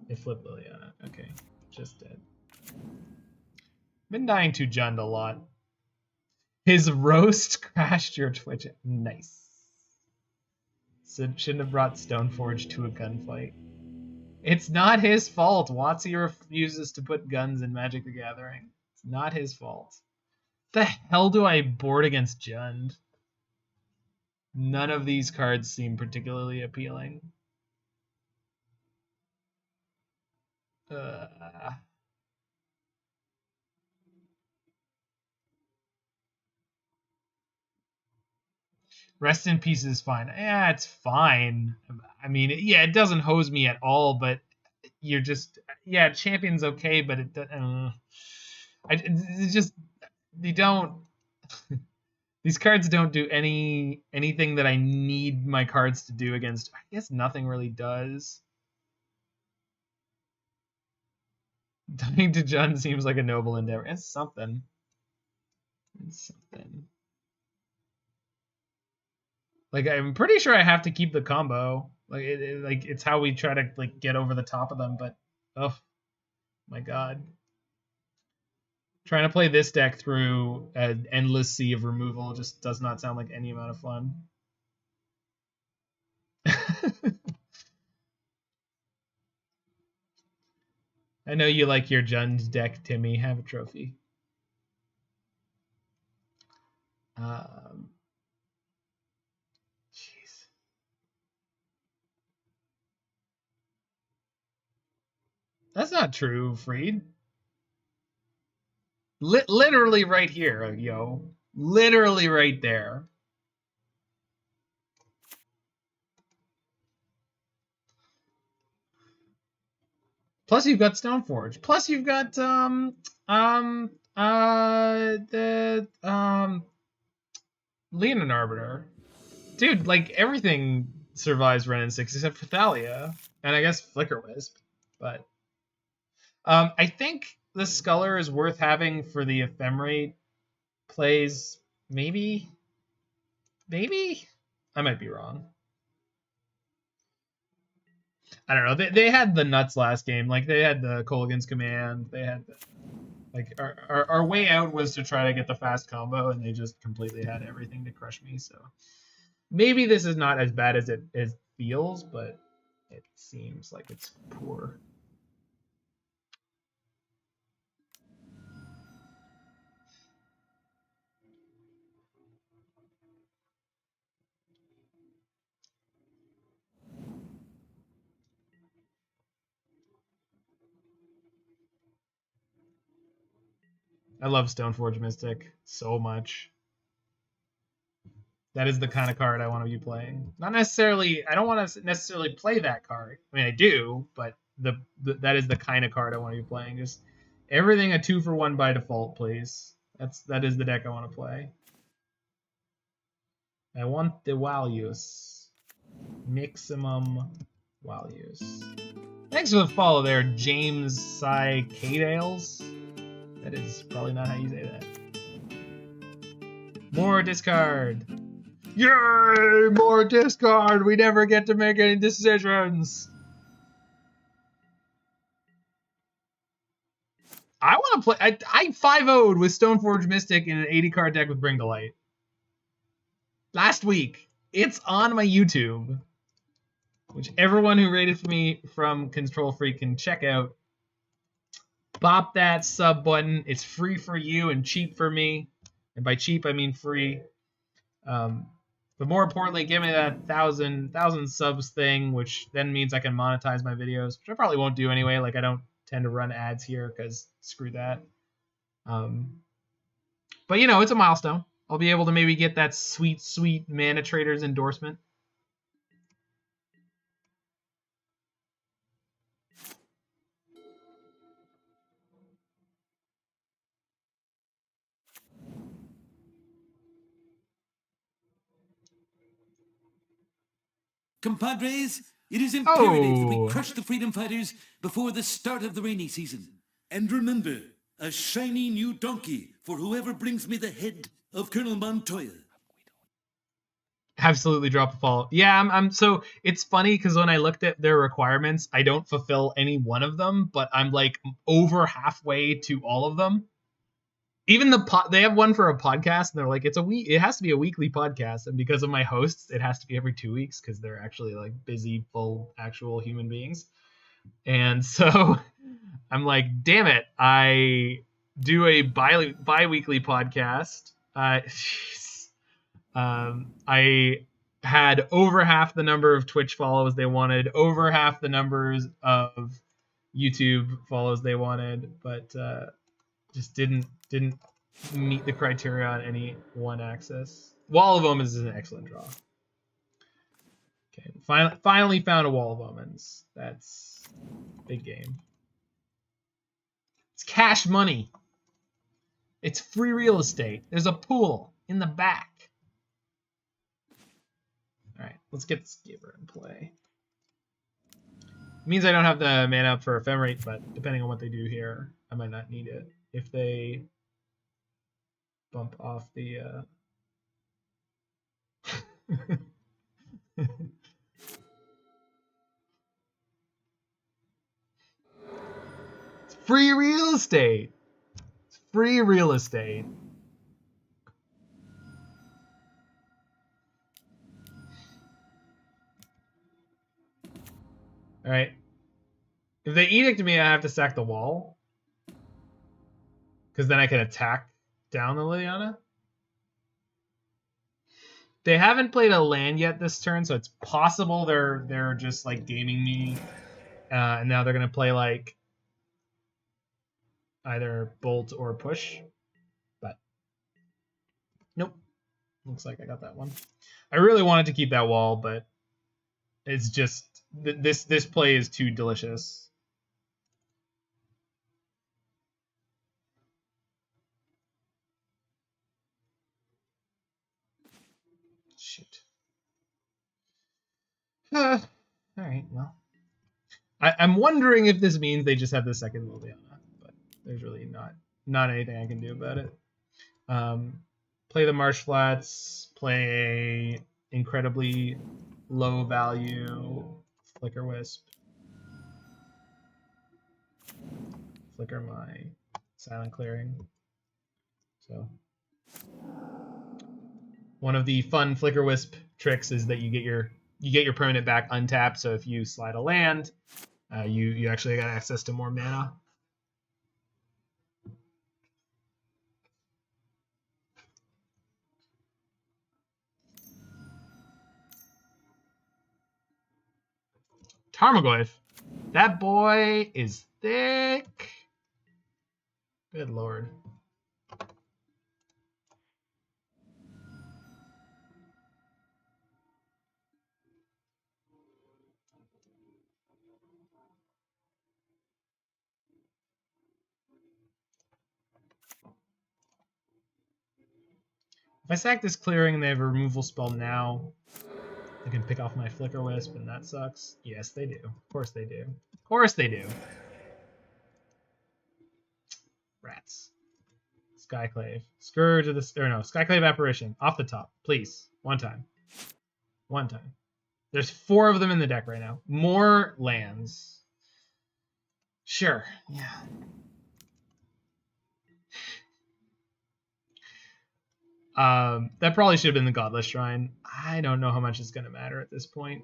They flip Liliana. Okay, just dead. Been dying to Jund a lot. His roast crashed your Twitch. Nice. So shouldn't have brought Stoneforge to a gunfight. It's not his fault. WotC refuses to put guns in Magic the Gathering. It's not his fault. The hell do I board against Jund? None of these cards seem particularly appealing. Rest in Peace is fine. Yeah, it's fine. I mean, yeah, it doesn't hose me at all, but you're just... Yeah, Champion's okay, but it's just... They don't... These cards don't do anything that I need my cards to do against. I guess nothing really does. Dying to Jund seems like a noble endeavor. It's something. It's something. Like, I'm pretty sure I have to keep the combo. Like, it's how we try to like get over the top of them. But oh my god, trying to play this deck through an endless sea of removal just does not sound like any amount of fun. I know you like your Jund deck, Timmy. Have a trophy. Jeez. That's not true, Freed. Literally right here, yo. Literally right there. Plus you've got Stoneforge. Plus you've got Leonin Arbiter. Dude, like everything survives Ren and 6 except for Thalia. And I guess Flickerwisp. But I think the Sculler is worth having for the Ephemerate plays. Maybe? Maybe? I might be wrong. I don't know. They had the nuts last game. Like they had the Kolaghan's Command. They had like our way out was to try to get the fast combo, and they just completely had everything to crush me. So maybe this is not as bad as it feels, but it seems like it's poor. I love Stoneforge Mystic so much. That is the kind of card I want to be playing. Not necessarily. I don't want to necessarily play that card. I mean, I do, but that is the kind of card I want to be playing. Just everything a 2-for-1 by default, please. That is the deck I want to play. I want the values. Maximum values. Thanks for the follow there, James Sykadales. That is probably not how you say that. More discard. Yay! More discard! We never get to make any decisions! I want to play... I 5-0'd with Stoneforge Mystic in an 80-card deck with Bring to Light. Last week. It's on my YouTube. Which everyone who rated for me from Control Freak can check out. Bop that sub button. It's free for you and cheap for me. And by cheap, I mean free. But more importantly, give me that 1,000 subs thing, which then means I can monetize my videos, which I probably won't do anyway. Like I don't tend to run ads here because screw that. But you know, it's a milestone. I'll be able to maybe get that sweet, sweet Mana Traders endorsement. Compadres, it is imperative that we crush the freedom fighters before the start of the rainy season. And remember, a shiny new donkey for whoever brings me the head of Colonel Montoya. Absolutely drop a follow. Yeah, I'm so it's funny because when I looked at their requirements, I don't fulfill any one of them, but I'm like over halfway to all of them. Even they have one for a podcast, and they're like, it has to be a weekly podcast, and because of my hosts, it has to be every 2 weeks because they're actually like busy, full, actual human beings. And so I'm like, damn it, I do a bi-weekly podcast. I had over half the number of Twitch follows they wanted, over half the numbers of YouTube follows they wanted, but just didn't meet the criteria on any one axis. Wall of Omens is an excellent draw. Okay, finally found a Wall of Omens. That's big game. It's cash money. It's free real estate. There's a pool in the back. All right, let's get this Giver in play. It means I don't have the mana up for Ephemerate, but depending on what they do here, I might not need it. If they bump off the it's free real estate. It's free real estate. All right. If they edict me, I have to sack the wall. Because then I can attack down the Liliana. They haven't played a land yet this turn, so it's possible they're just like gaming me. And now they're gonna play like either bolt or push. But nope. Looks like I got that one. I really wanted to keep that wall, but it's just this play is too delicious. Shoot. All right, well. I'm wondering if this means they just have the second Liliana, but there's really not anything I can do about it. Play the Marsh Flats, play a incredibly low value Flickerwisp. flicker my silent clearing. So one of the fun Flickerwisp tricks is that you get your permanent back untapped. So if you slide a land, you actually got access to more mana. Tarmogoyf. That boy is thick. Good lord. If I sack this clearing and they have a removal spell now, I can pick off my Flickerwisp, and that sucks. Yes, they do. Of course they do. Of course they do. Rats. Skyclave. Scourge of the... Or no, Skyclave Apparition. Off the top. Please. One time. One time. There's 4 of them in the deck right now. More lands. Sure. Yeah. That probably should have been the Godless Shrine. I don't know how much it's going to matter at this point.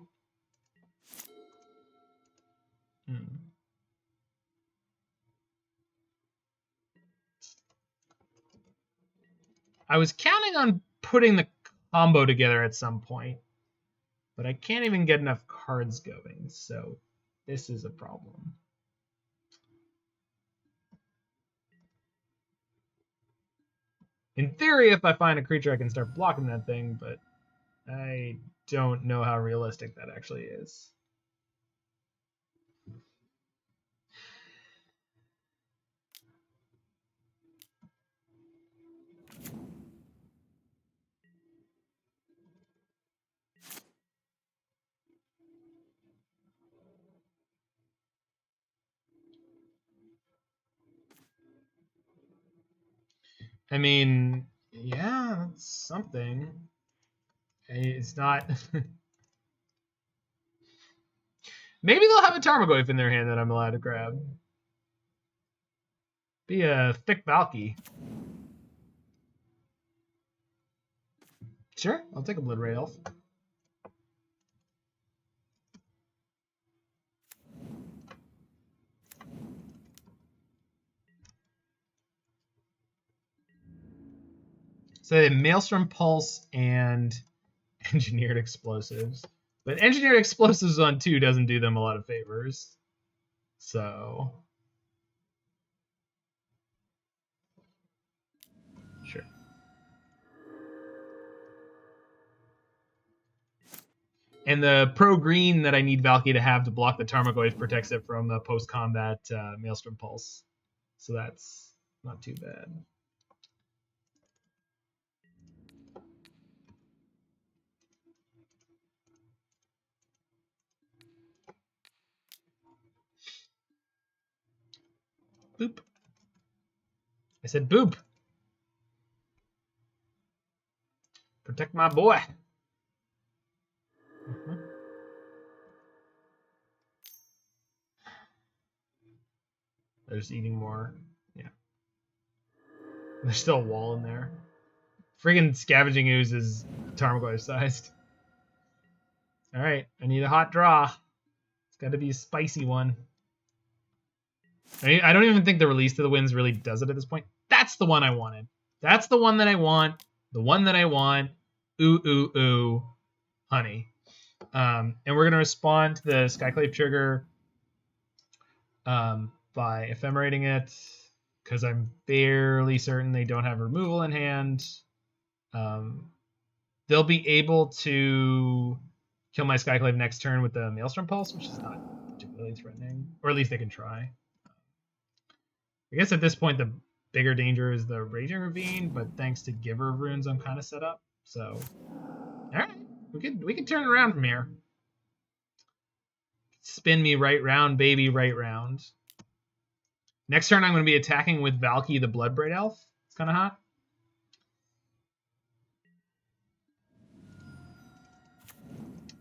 I was counting on putting the combo together at some point, but I can't even get enough cards going, so this is a problem. In theory, if I find a creature, I can start blocking that thing, but I don't know how realistic that actually is. I mean, yeah, that's something. It's not... Maybe they'll have a Tarmogoyf in their hand that I'm allowed to grab. Be a thick Valki. Sure, I'll take a Blood Ray Elf. So they have Maelstrom Pulse and Engineered Explosives. But Engineered Explosives on 2 doesn't do them a lot of favors. So... Sure. And the pro-green that I need Valki to have to block the Tarmogoyf protects it from the post-combat Maelstrom Pulse. So that's not too bad. Boop. I said boop. Protect my boy. They're just eating more. Yeah. There's still a wall in there. Friggin' Scavenging Ooze is Tarmogoyf sized. Alright, I need a hot draw. It's got to be a spicy one. I don't even think the Release to the Winds really does it at this point. That's the one I wanted. That's the one that I want. The one that I want. Ooh, ooh, ooh. Honey. And we're going to respond to the Skyclave trigger by ephemerating it, because I'm fairly certain they don't have removal in hand. They'll be able to kill my Skyclave next turn with the Maelstrom Pulse, which is not particularly threatening. Or at least they can try. I guess at this point the bigger danger is the Raging Ravine, but thanks to Giver of Runes I'm kind of set up. So, alright, we can turn around from here. Spin me right round, baby, right round. Next turn I'm going to be attacking with Valki the Bloodbraid Elf. It's kind of hot.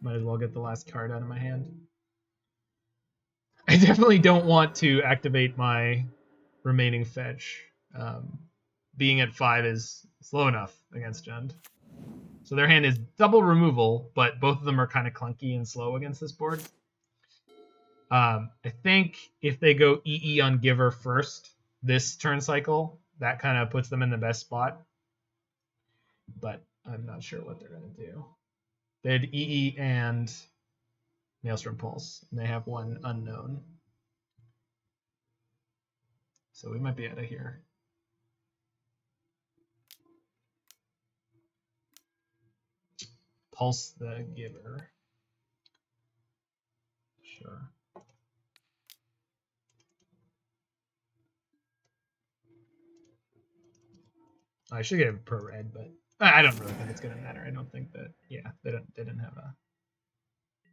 Might as well get the last card out of my hand. I definitely don't want to activate my remaining fetch. Being at 5 is slow enough against Jund. So their hand is double removal, but both of them are kind of clunky and slow against this board. I think if they go EE on Giver first this turn cycle, that kind of puts them in the best spot. But I'm not sure what they're going to do. They had EE and Maelstrom Pulse, and they have one unknown. So we might be out of here. Pulse the Giver. Sure. I should get it per red, but I don't really think it's going to matter. I don't think that, yeah, they didn't have a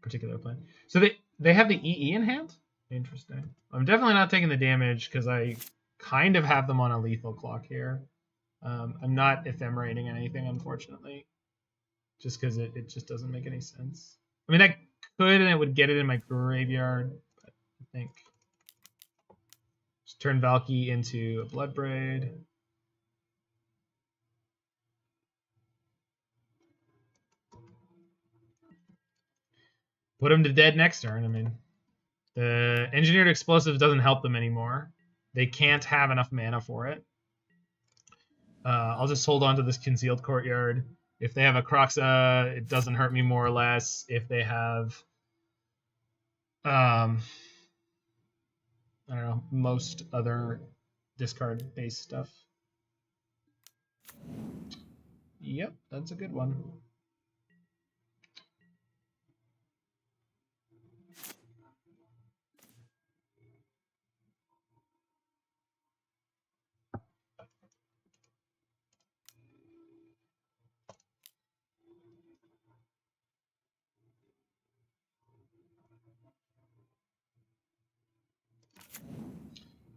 particular plan. So they have the EE in hand? Interesting. I'm definitely not taking the damage because I kind of have them on a lethal clock here. I'm not ephemerating anything, unfortunately, just because it just doesn't make any sense. I mean, I could and it would get it in my graveyard, but I think just turn Valki into a Bloodbraid. Put him to dead next turn. I mean, the Engineered Explosives doesn't help them anymore. They can't have enough mana for it. I'll just hold on to this Concealed Courtyard. If they have a Croxa, it doesn't hurt me more or less. If they have, I don't know, most other discard-based stuff. Yep, that's a good one.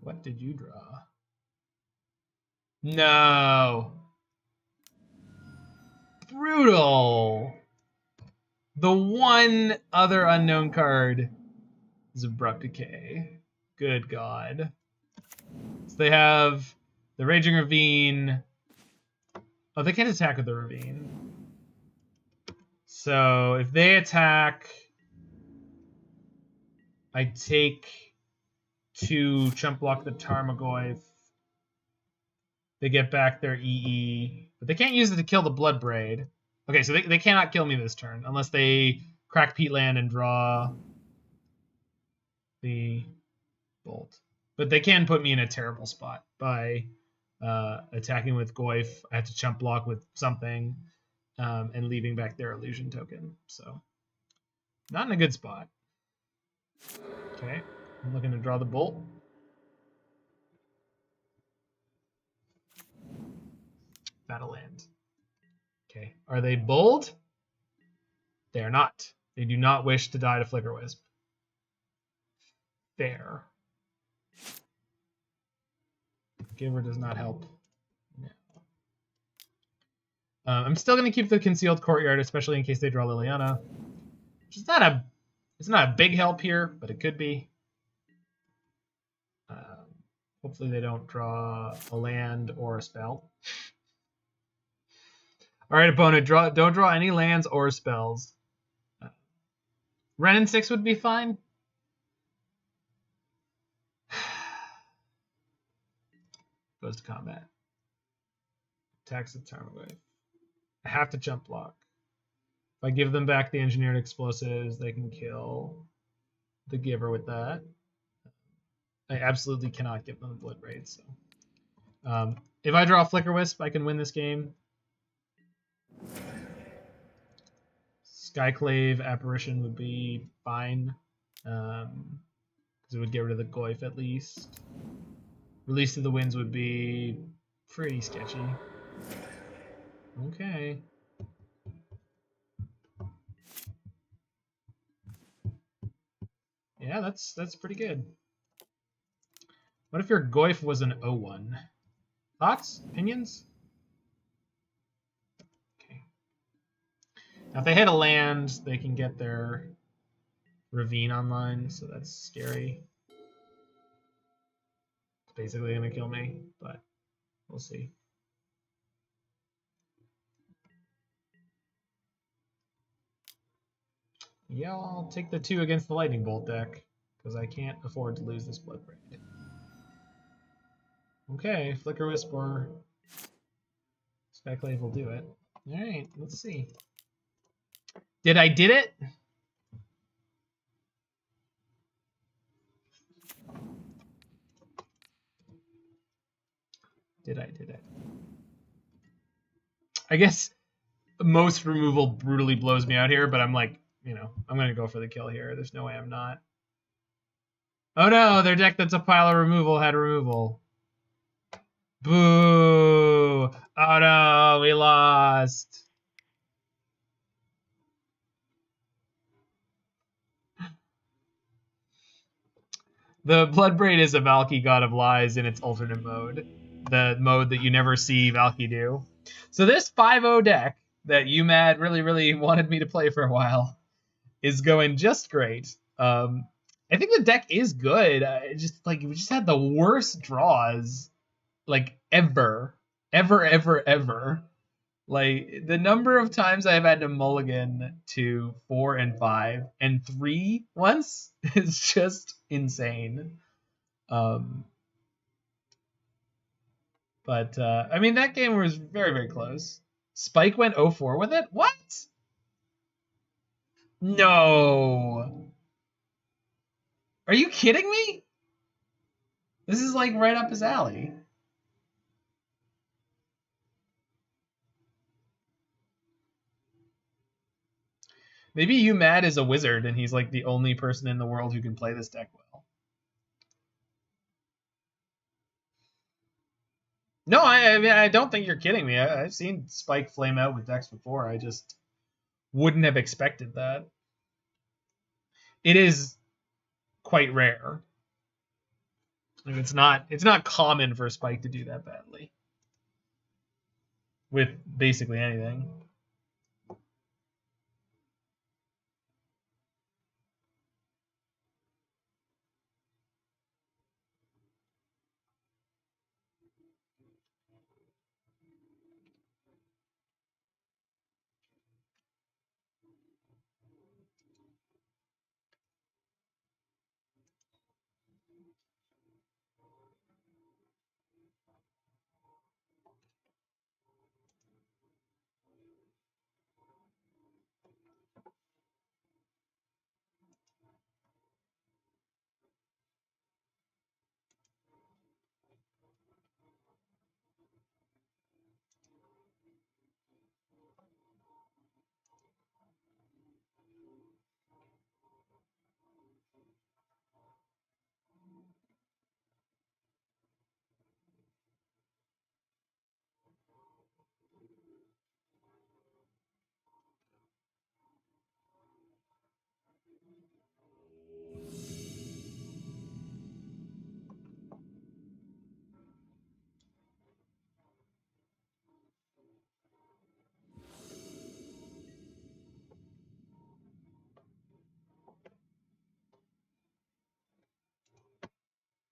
What did you draw? No. Brutal. The one other unknown card is Abrupt Decay. Good God. So they have the Raging Ravine. Oh, they can't attack with the Ravine. So if they attack, I take 2 chump block the Tarmogoyf. They get back their EE, but they can't use it to kill the Bloodbraid. Okay, so they cannot kill me this turn unless they crack Peatland and draw the Bolt. But they can put me in a terrible spot by attacking with Goyf. I have to chump block with something and leaving back their illusion token. So not in a good spot. Okay, I'm looking to draw the Bolt. Battle land. Okay, are they bold? They are not. They do not wish to die to Flickerwisp. Fair. Giver does not help. No. I'm still going to keep the Concealed Courtyard, especially in case they draw Liliana. Which is not a big help here, but it could be. Hopefully they don't draw a land or a spell. All right, opponent, don't draw any lands or spells. Renin 6 would be fine. Goes to combat. Attacks the Tarmogoyf. I have to jump block. If I give them back the Engineered Explosives, they can kill the Giver with that. I absolutely cannot give them the Bloodbraid. So, if I draw Flickerwisp, I can win this game. Skyclave Apparition would be fine, because it would get rid of the Goyf at least. Release of the Winds would be pretty sketchy. Okay. Yeah, that's pretty good. What if your Goyf was an 0-1? Thoughts? Opinions? Okay. Now if they hit a land, they can get their Ravine online, so that's scary. basically going to kill me, but we'll see. Yeah, I'll take the 2 against the Lightning Bolt deck, because I can't afford to lose this Bloodbraid. Okay, Flickerwisp or Skyclave will do it. Alright, let's see. Did it? Did I? I guess most removal brutally blows me out here, but I'm like, you know, I'm going to go for the kill here. There's no way I'm not. Oh no, their deck that's a pile of removal had removal. Boo! Oh no, we lost. The Bloodbraid is a Valki God of Lies in its alternate mode. The mode that you never see Valki do. So this 5-0 deck that yumad really wanted me to play for a while is going just great. I think the deck is good. We just had the worst draws, like ever. Like the number of times I've had to mulligan to 4 and 5 and 3 once is just insane. But I mean, that game was very close. Spike went 0-4 with it? What? No. Are you kidding me? This is like right up his alley. Maybe yumad is a wizard and he's like the only person in the world who can play this deck well. No, I mean, I don't think you're kidding me. I've seen Spike flame out with decks before. I just wouldn't have expected that. It is quite rare. Like, it's not common for Spike to do that badly with basically anything.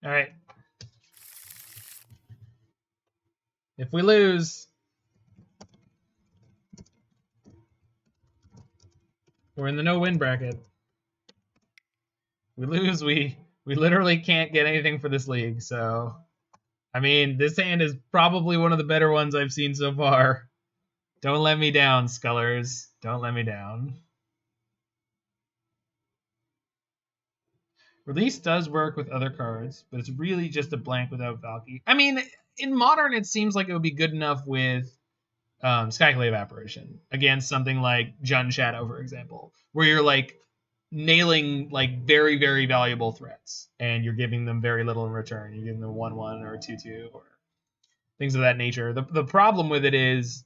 All right. If we lose, we're in the no-win bracket. We lose, we literally can't get anything for this league. So, I mean, this hand is probably one of the better ones I've seen so far. Don't let me down, Scullers. Don't let me down. Release does work with other cards, but it's really just a blank without Valki. I mean, in Modern, it seems like it would be good enough with Skyclave Apparition against something like Jun Shadow, for example, where you're like nailing like very valuable threats and you're giving them very little in return. You're giving them 1/1 or 2/2 or things of that nature. The problem with it is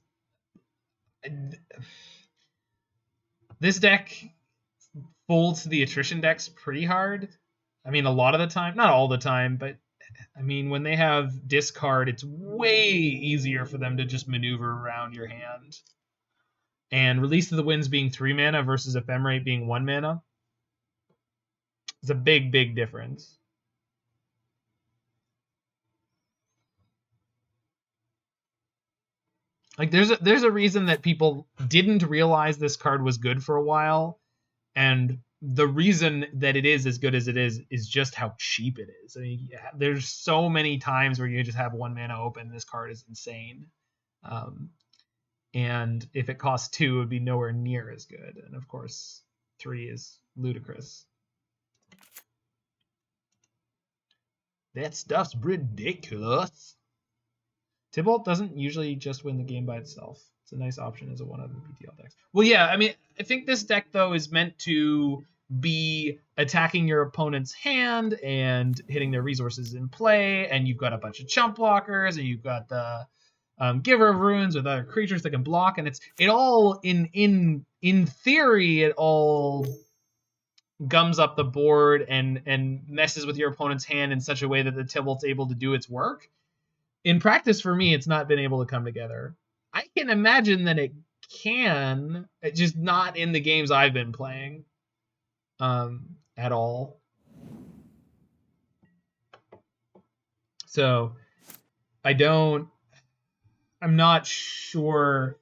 this deck folds to the attrition decks pretty hard. I mean, a lot of the time, not all the time, but I mean, when they have discard, it's way easier for them to just maneuver around your hand. And Release of the Winds being 3 mana versus Ephemerate being 1 mana is a big difference. Like there's a reason that people didn't realize this card was good for a while, and the reason that it is as good as it is just how cheap it is. I mean, there's so many times where you just have 1 mana open. This card is insane. And if it costs 2, it would be nowhere near as good. And of course, 3 is ludicrous. That stuff's ridiculous. Tibalt doesn't usually just win the game by itself. It's a nice option as a one of the PTL decks. Well, yeah, I mean, I think this deck, though, is meant to be attacking your opponent's hand and hitting their resources in play, and you've got a bunch of chump blockers, and you've got the Giver of Runes with other creatures that can block, and it all in theory, it all gums up the board and messes with your opponent's hand in such a way that the Tibalt's able to do its work. In practice, for me, it's not been able to come together. I can imagine that it can, it's just not in the games I've been playing at all. So I'm not sure.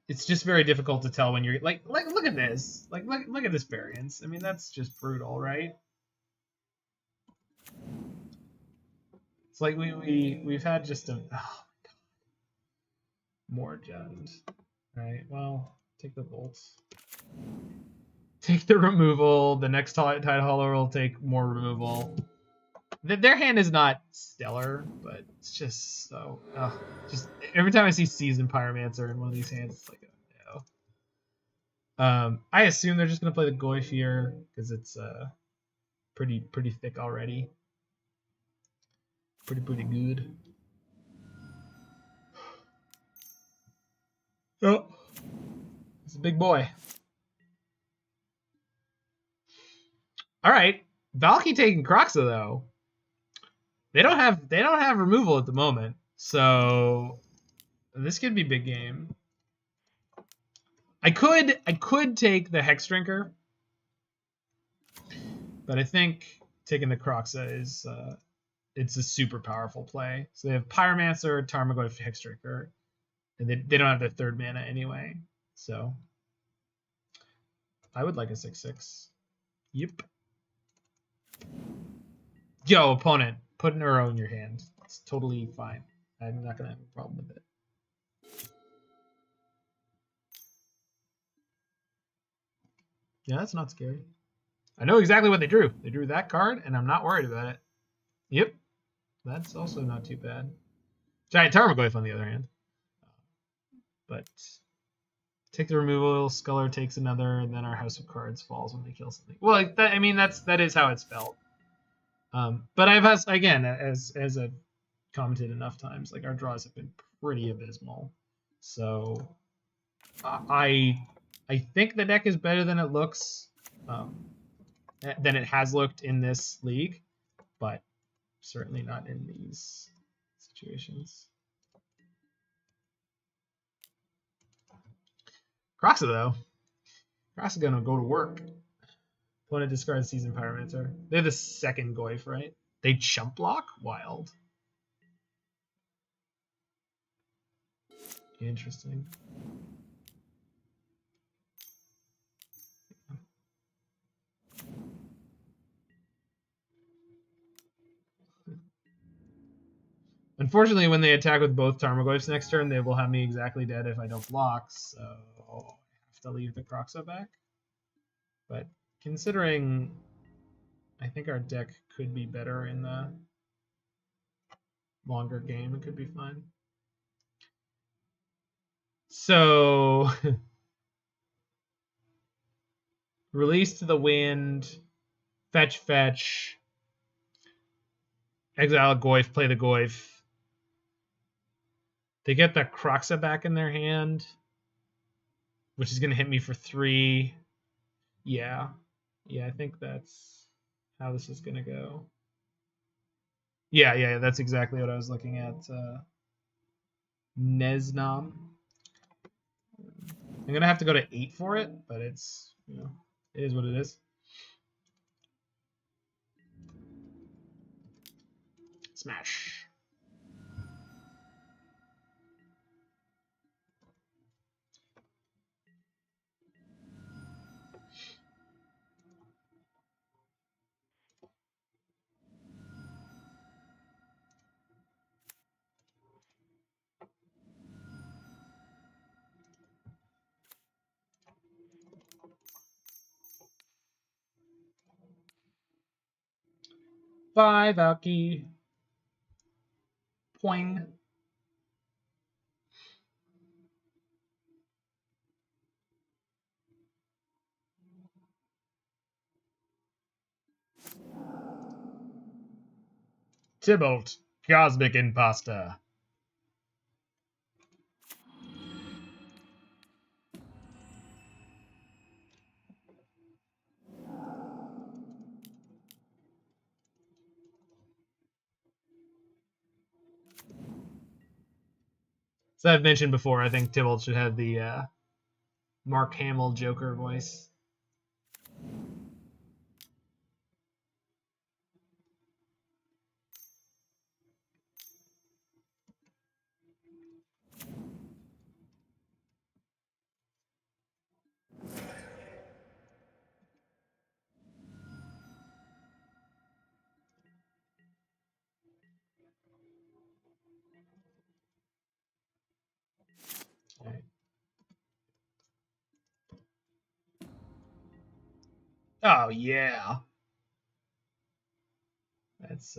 It's just very difficult to tell when you're like look at this. Look at this variance. I mean, that's just brutal, right? It's like we've had just a oh my god. More gems. Alright, well, take the bolts. Take the removal. The next Tidehollow will take more removal. Their hand is not stellar, but it's just so just every time I see Seasoned Pyromancer in one of these hands, it's like no. I assume they're just gonna play the Goyf here because it's pretty thick already. Pretty good. Oh, it's a big boy. All right, Valki taking Kroxa though. They don't have removal at the moment, so this could be big game. I could take the Hex Drinker, but I think taking the Kroxa is it's a super powerful play. So they have Pyromancer, Tarmogoyf, Hex Drinker, and they don't have their 3rd mana anyway. So I would like a 6/6. Yep. Yo, opponent, put an Uro in your hand. It's totally fine. I'm not gonna have a problem with it. Yeah, that's not scary. I know exactly what they drew. They drew that card, and I'm not worried about it. Yep. That's also not too bad. Giant Tarmogoyf, on the other hand. But take the removal, Sculler takes another, and then our House of Cards falls when they kill something. Well, I mean, that is how it's felt. But I've again, as I've commented enough times, like our draws have been pretty abysmal. So I think the deck is better than it looks, than it has looked in this league, but certainly not in these situations. Kroxa though, Kroxa gonna go to work. Opponent discards Seasoned Pyromancer. They're the 2nd Goyf, right? They chump block? Wild. Interesting. Unfortunately, when they attack with both Tarmogoyfs next turn, they will have me exactly dead if I don't block, so I have to leave the Kroxa back. But considering I think our deck could be better in the longer game, it could be fine. So Release to the Wind, fetch, exile a Goyf, play the Goyf. They get the Kroxa back in their hand, which is going to hit me for 3. Yeah, I think that's how this is going to go. Yeah, that's exactly what I was looking at. Nesnam. I'm going to have to go to 8 for it, but it's, it is what it is. Smash. Bye, Valki. Poing. Tibalt, Cosmic Imposter. So I've mentioned before, I think Tibalt should have the Mark Hamill Joker voice. Right. Oh yeah. That's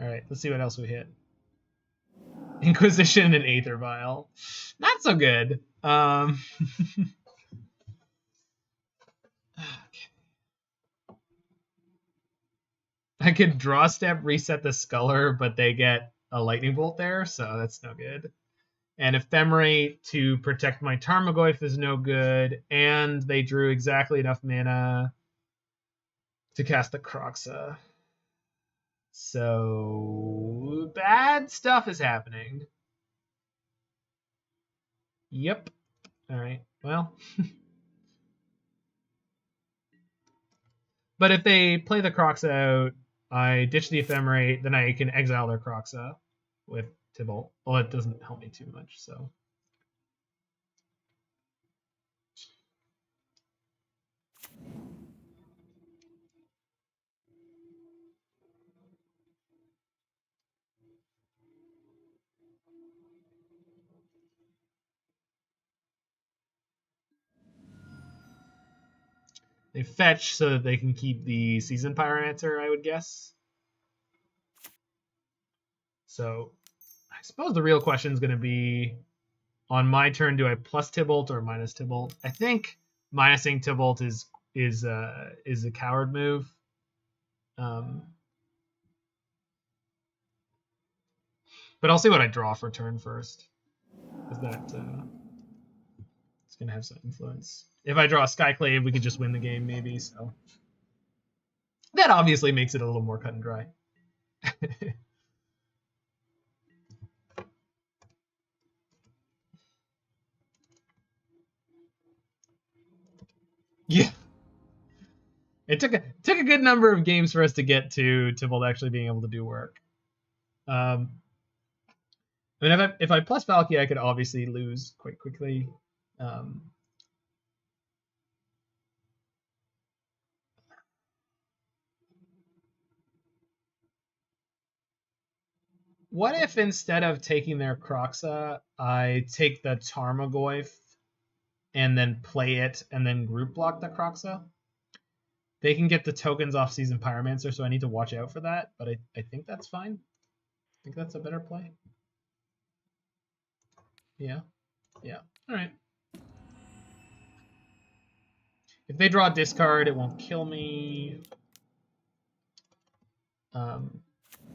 alright, let's see what else we hit. Inquisition and Aether Vial. Not so good. Okay. I could draw step, reset the Sculler, but they get a lightning bolt there, so that's no good. And Ephemerate to protect my Tarmogoyf is no good, and they drew exactly enough mana to cast the Kroxa. So bad stuff is happening. Yep. Alright, well. But if they play the Kroxa out, I ditch the Ephemerate, then I can exile their Kroxa with Tibalt. Well, it doesn't help me too much, so. They fetch so that they can keep the Season Pyromancer, I would guess. So I suppose the real question is going to be, on my turn, do I plus Tibalt or minus Tibalt? I think minusing Tibalt is a coward move. But I'll see what I draw for turn first, because that it's going to have some influence. If I draw a Skyclave, we could just win the game, maybe. So that obviously makes it a little more cut and dry. Yeah. It took a good number of games for us to get to Tibalt actually being able to do work. I mean, if I plus Valki, I could obviously lose quite quickly. What if instead of taking their Kroxa, I take the Tarmogoyf and then play it and then group block the Kroxa? They can get the tokens off Season Pyromancer, so I need to watch out for that, but I think that's fine. I think that's a better play. Yeah. Yeah. All right. If they draw a discard, it won't kill me.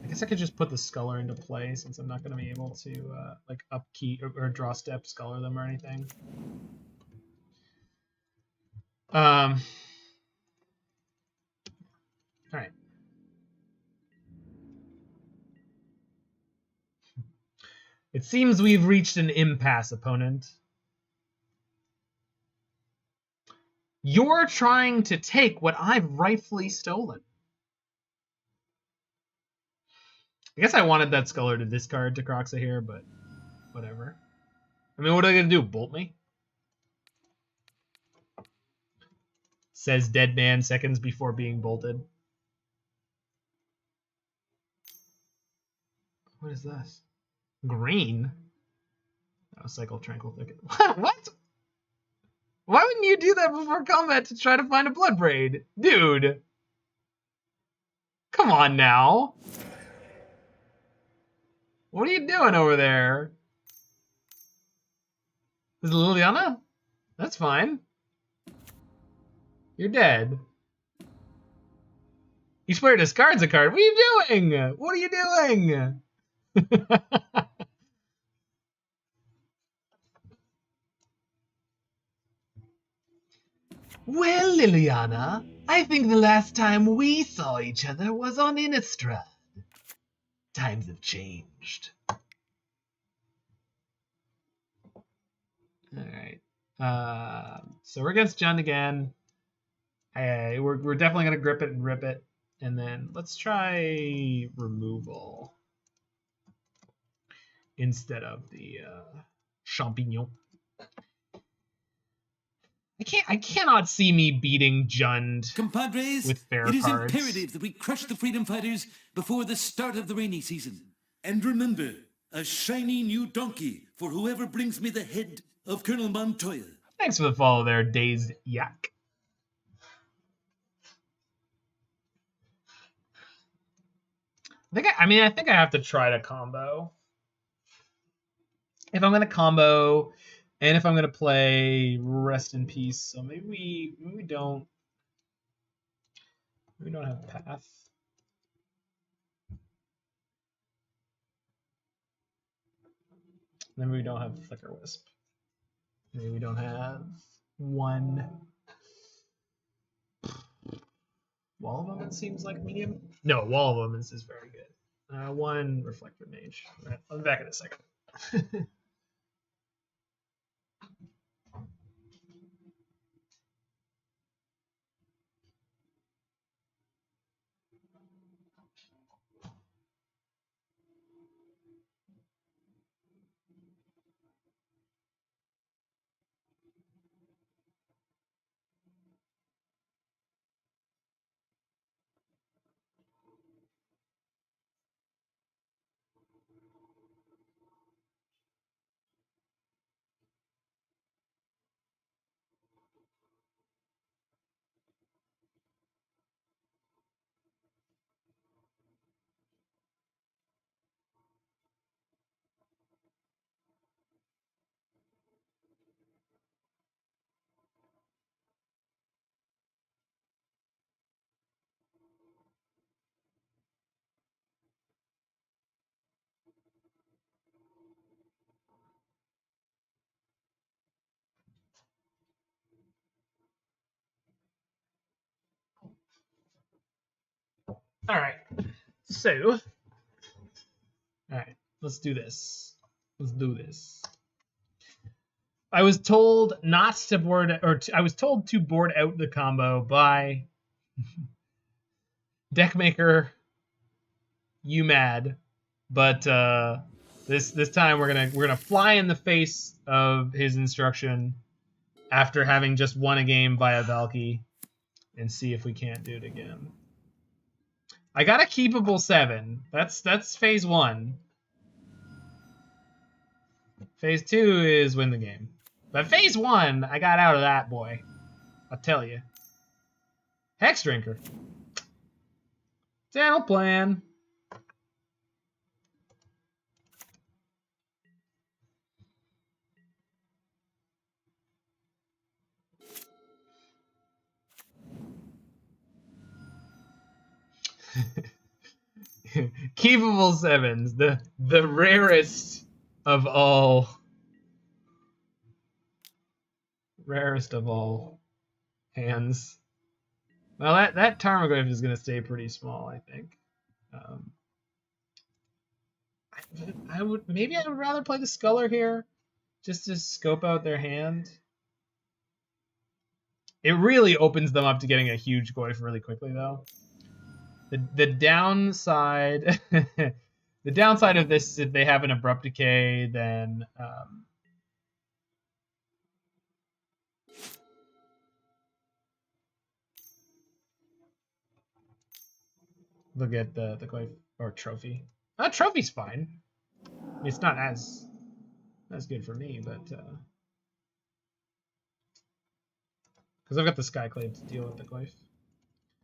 I guess I could just put the Sculler into play since I'm not going to be able to like upkeep or draw step Sculler them or anything. All right. It seems we've reached an impasse, opponent. You're trying to take what I've rightfully stolen. I guess I wanted that Sculler to discard to Kroxa here, but whatever. I mean, what are they going to do? Bolt me? Says dead man seconds before being bolted. What is this? Green? Oh, Cycle Tranquil Thicket. What? Why wouldn't you do that before combat to try to find a Bloodbraid? Dude. Come on now. What are you doing over there? Is it Liliana? That's fine. You're dead. Each player discards a card. What are you doing? What are you doing? Well, Liliana, I think the last time we saw each other was on Innistrad. Times have changed. Alright. So we're against Jund again. We're definitely going to grip it and rip it. And then let's try removal instead of the champignon. I cannot see me beating Jund Compadres, with fair it is cards. imperative that we crush the freedom fighters before the start of the rainy season. And remember, a shiny new donkey for whoever brings me the head of Colonel Montoya. Thanks for the follow there, Dazed Yak. I think I have to try to combo. If I'm gonna combo, and if I'm gonna play Rest in Peace, so maybe we don't have Path. Maybe we don't have Flickerwisp. Maybe we don't have one. Wall of Omens seems like medium. No, Wall of Omens is very good. One Reflector Mage. Right, I'll be back in a second. All right. So, all right, let's do this. Let's do this. I was told not to board, I was told to board out the combo by Deckmaker yumad, but this time we're gonna fly in the face of his instruction after having just won a game via Valki and see if we can't do it again. I got a keepable 7. That's phase 1. Phase 2 is win the game. But phase 1, I got out of that, boy. I'll tell you. Hex Drinker. Channel plan. Keepable 7s, the rarest of all hands. Well, that Tarmogoyf is going to stay pretty small, I think. I would rather play the Sculler here, just to scope out their hand. It really opens them up to getting a huge Goyf really quickly, though. The downside, the downside of this is if they have an Abrupt Decay, then they'll get the Goyf or Trophy. Trophy's fine. I mean, it's not as good for me, but because I've got the Skyclave to deal with the Goyf.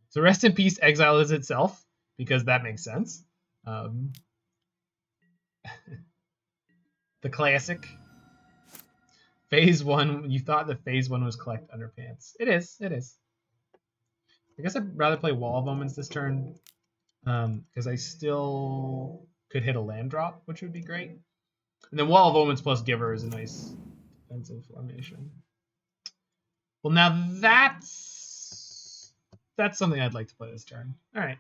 So Rest in Peace exiles itself, because that makes sense. The classic. Phase 1, you thought that phase 1 was collect underpants. It is. I guess I'd rather play Wall of Omens this turn, because I still could hit a land drop, which would be great. And then Wall of Omens plus Giver is a nice defensive formation. Well, now that's something I'd like to play this turn. All right.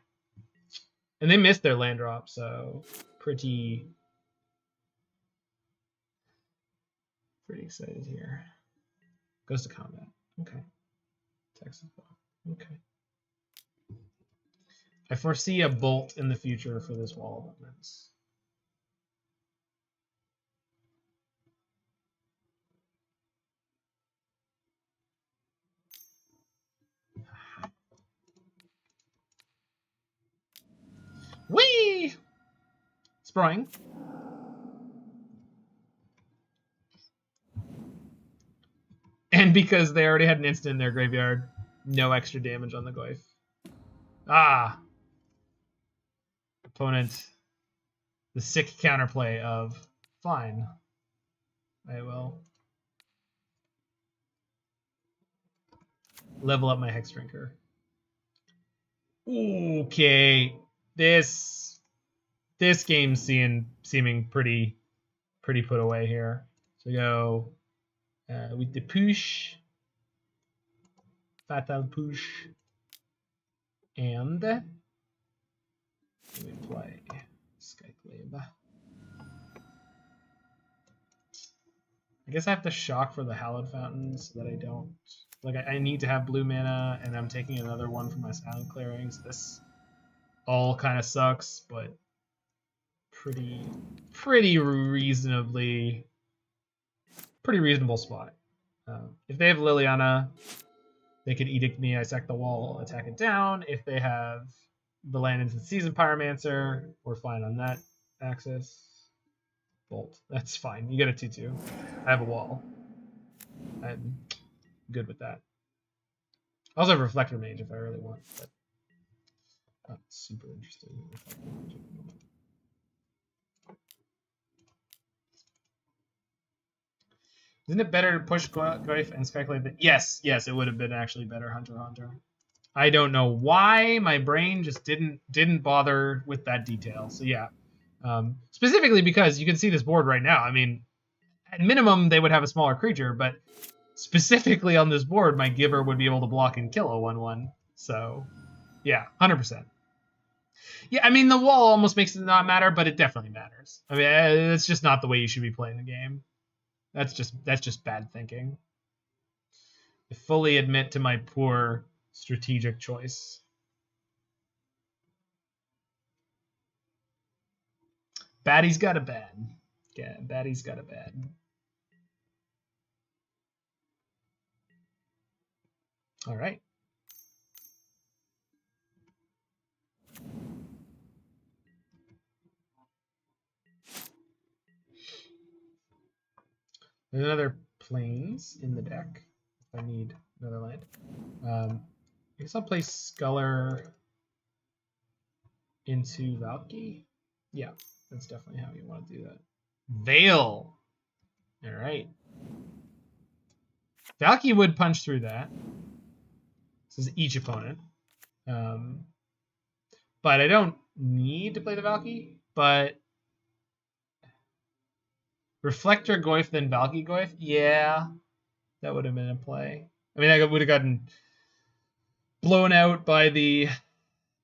And they missed their land drop, so pretty excited here. Goes to combat. Okay. Texas. Okay. I foresee a bolt in the future for this Wall of Omens. Whee! Sprawling. And because they already had an instant in their graveyard, no extra damage on the Goyf. Ah! Opponent. The sick counterplay of, fine. I will level up my Hex Drinker. Okay. This game's seeming pretty put away here. So we go with the push. Fatal push. And we play Skyclave. I guess I have to shock for the Hallowed Fountain so that I don't... Like, I need to have blue mana, and I'm taking another one for my Silent Clearings. This all kind of sucks, but pretty reasonable spot. If they have Liliana, they could Edict me, I sack the wall, attack it down. If they have the land into the Season Pyromancer, we're fine on that axis. Bolt. That's fine. You get a 2/2. I have a wall. I'm good with that. I also have Reflector Mage if I really want, but not super interested in Reflector Mage at the moment. Isn't it better to push Goyf and Skyclave? Yes, it would have been actually better Hunter x Hunter. I don't know why my brain just didn't bother with that detail. So yeah. Specifically because you can see this board right now. I mean, at minimum, they would have a smaller creature, but specifically on this board, my Giver would be able to block and kill a 1/1. So, yeah, 100%. Yeah, I mean, the wall almost makes it not matter, but it definitely matters. I mean, it's just not the way you should be playing the game. That's just bad thinking. I fully admit to my poor strategic choice. Baddie's got a bad. Yeah, Baddie's got a bad. All right. There's another plains in the deck if I need another land. I guess I'll play Sculler into Valki. Yeah, that's definitely how you want to do that. Veil. All right. Valki would punch through that. This is each opponent. But I don't need to play the Valki. But Reflector Goyf, then Valki Goyf? Yeah, that would have been a play. I mean, I would have gotten blown out by the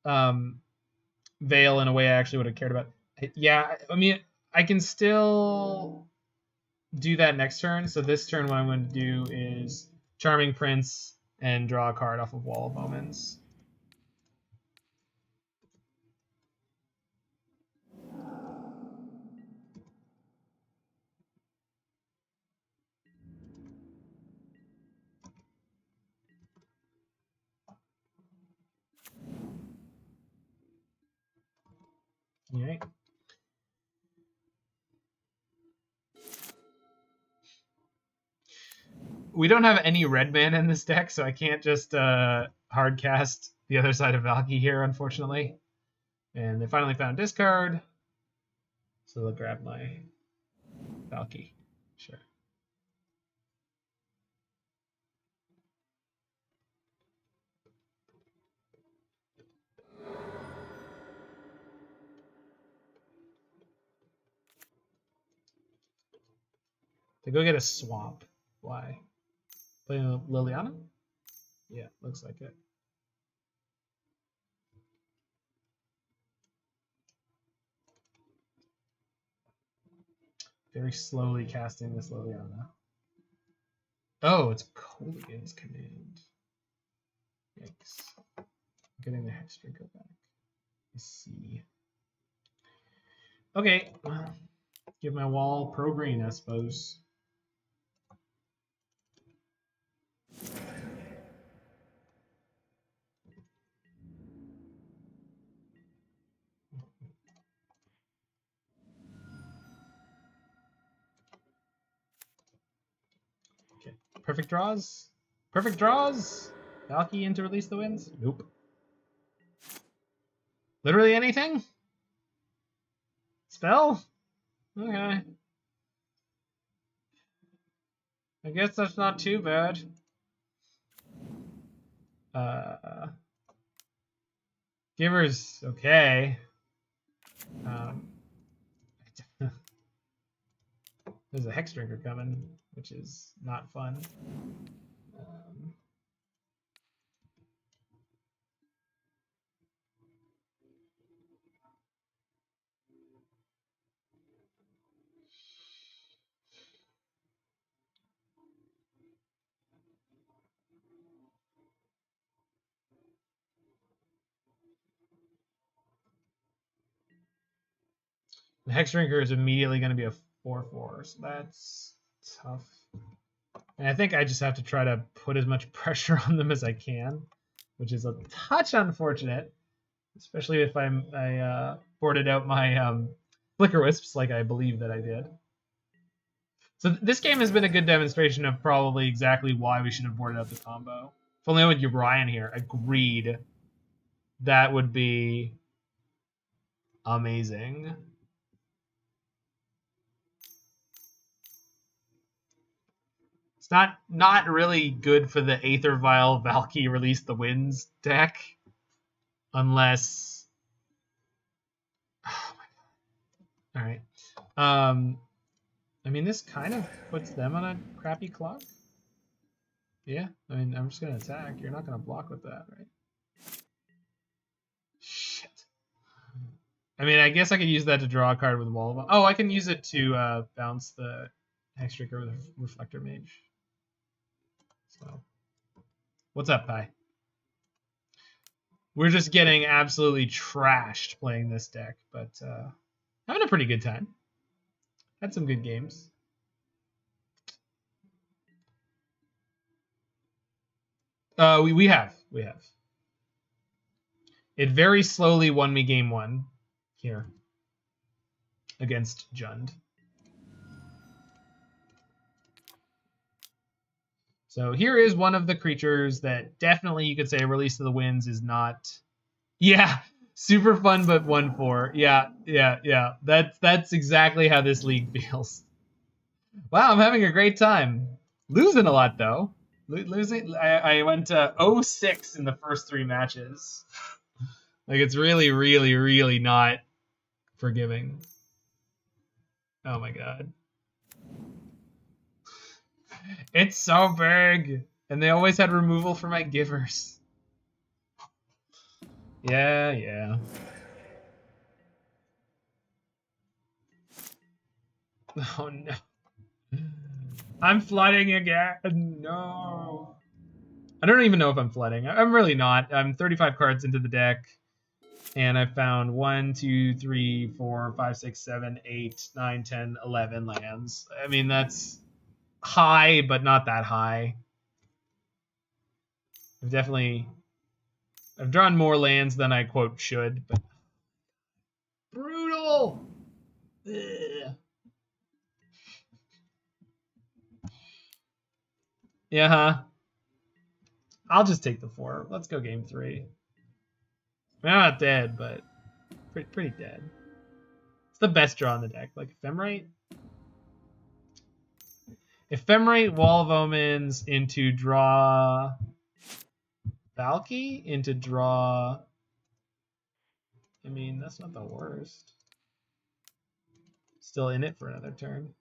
Veil in a way I actually would have cared about. Yeah, I mean, I can still do that next turn. So this turn, what I'm going to do is Charming Prince and draw a card off of Wall of Omens. All right. We don't have any red mana in this deck, so I can't just hard cast the other side of Valki here, unfortunately. And they finally found discard. So they'll grab my Valki. Sure. To go get a swamp. Why? Playing Liliana? Yeah, looks like it. Very slowly casting this Liliana. Oh, it's Colgan's command. Yikes. I'm getting the Hexdrinker back. Let's see. Okay, well, give my wall pro green, I suppose. Okay, perfect draws. Perfect draws. Valki in to release the winds. Nope. Literally anything? Spell? Okay. I guess that's not too bad. Giver's okay. There's a Hexdrinker coming, which is not fun. The Hexdrinker is immediately going to be a 4/4, so that's tough. And I think I just have to try to put as much pressure on them as I can, which is a touch unfortunate, especially if I boarded out my Flickerwisps like I believe that I did. So this game has been a good demonstration of probably exactly why we should have boarded out the combo. If only I would get Ryan here. Agreed. That would be amazing. It's not really good for the Aether Vial Valki Release the Winds deck. Unless... Oh my god. Alright. I mean, this kind of puts them on a crappy clock. Yeah, I mean, I'm just going to attack. You're not going to block with that, right? Shit. I mean, I guess I could use that to draw a card with Wall of Omens. Oh, I can use it to bounce the Hexdrinker with Reflector Mage. So, what's up, Pi? We're just getting absolutely trashed playing this deck, but having a pretty good time. Had some good games. We have. It very slowly won me game 1 here against Jund. So here is one of the creatures that definitely you could say Release of the Winds is not. Yeah, super fun, but 1/4. Yeah. That's exactly how this league feels. Wow, I'm having a great time. Losing a lot though. Losing. I went 0-6 in the first 3 matches. Like it's really, really, really not forgiving. Oh my god. It's so big. And they always had removal for my givers. Yeah. Oh no. I'm flooding again. No. I don't even know if I'm flooding. I'm really not. I'm 35 cards into the deck. And I found 1, 2, 3, 4, 5, 6, 7, 8, 9, 10, 11 lands. I mean, that's high, but not that high. I've drawn more lands than I, quote, should, but... Brutal! Ugh. Yeah, huh? I'll just take the 4. Let's go game 3. I'm not dead, but Pretty dead. It's the best draw in the deck. Like Ephemerate. Ephemerate, Wall of Omens into draw Valki into draw. I mean, that's not the worst. Still in it for another turn.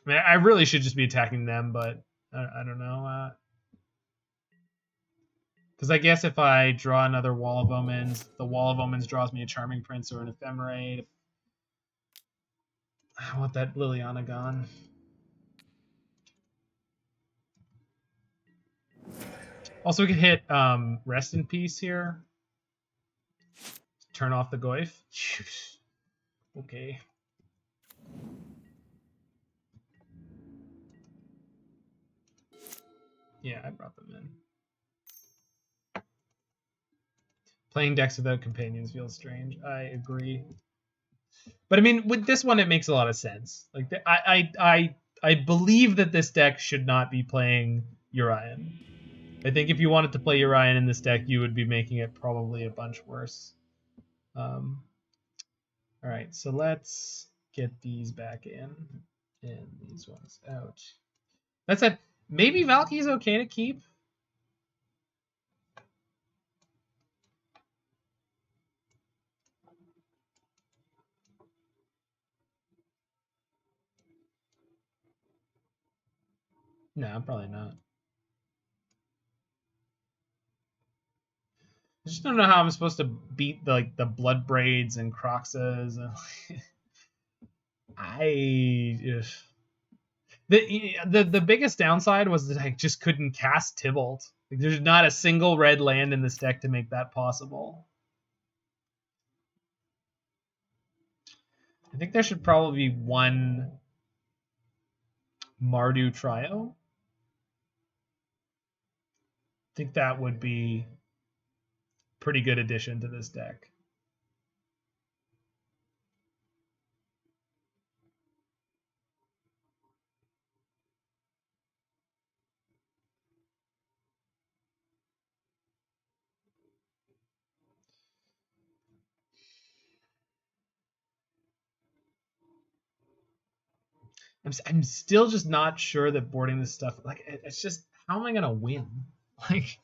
I mean, I really should just be attacking them, but I don't know. Because I guess if I draw another Wall of Omens, the Wall of Omens draws me a Charming Prince or an Ephemerate. I want that Liliana gone. Also, we could hit Rest in Peace here. Turn off the Goyf. Okay. Yeah, I brought them in. Playing decks without companions feels strange. I agree. But I mean, with this one, it makes a lot of sense. Like, I believe that this deck should not be playing Urian. I think if you wanted to play Urian in this deck, you would be making it probably a bunch worse. All right, so let's get these back in and these ones out. That said, maybe Valky's okay to keep. No, probably not. I just don't know how I'm supposed to beat the Blood Braids and Croxas. The biggest downside was that I just couldn't cast Tibalt. Like, there's not a single red land in this deck to make that possible. I think there should probably be one Mardu Trio. I think that would be a pretty good addition to this deck. I'm still just not sure that boarding this stuff, like, it's just, how am I gonna win? Like,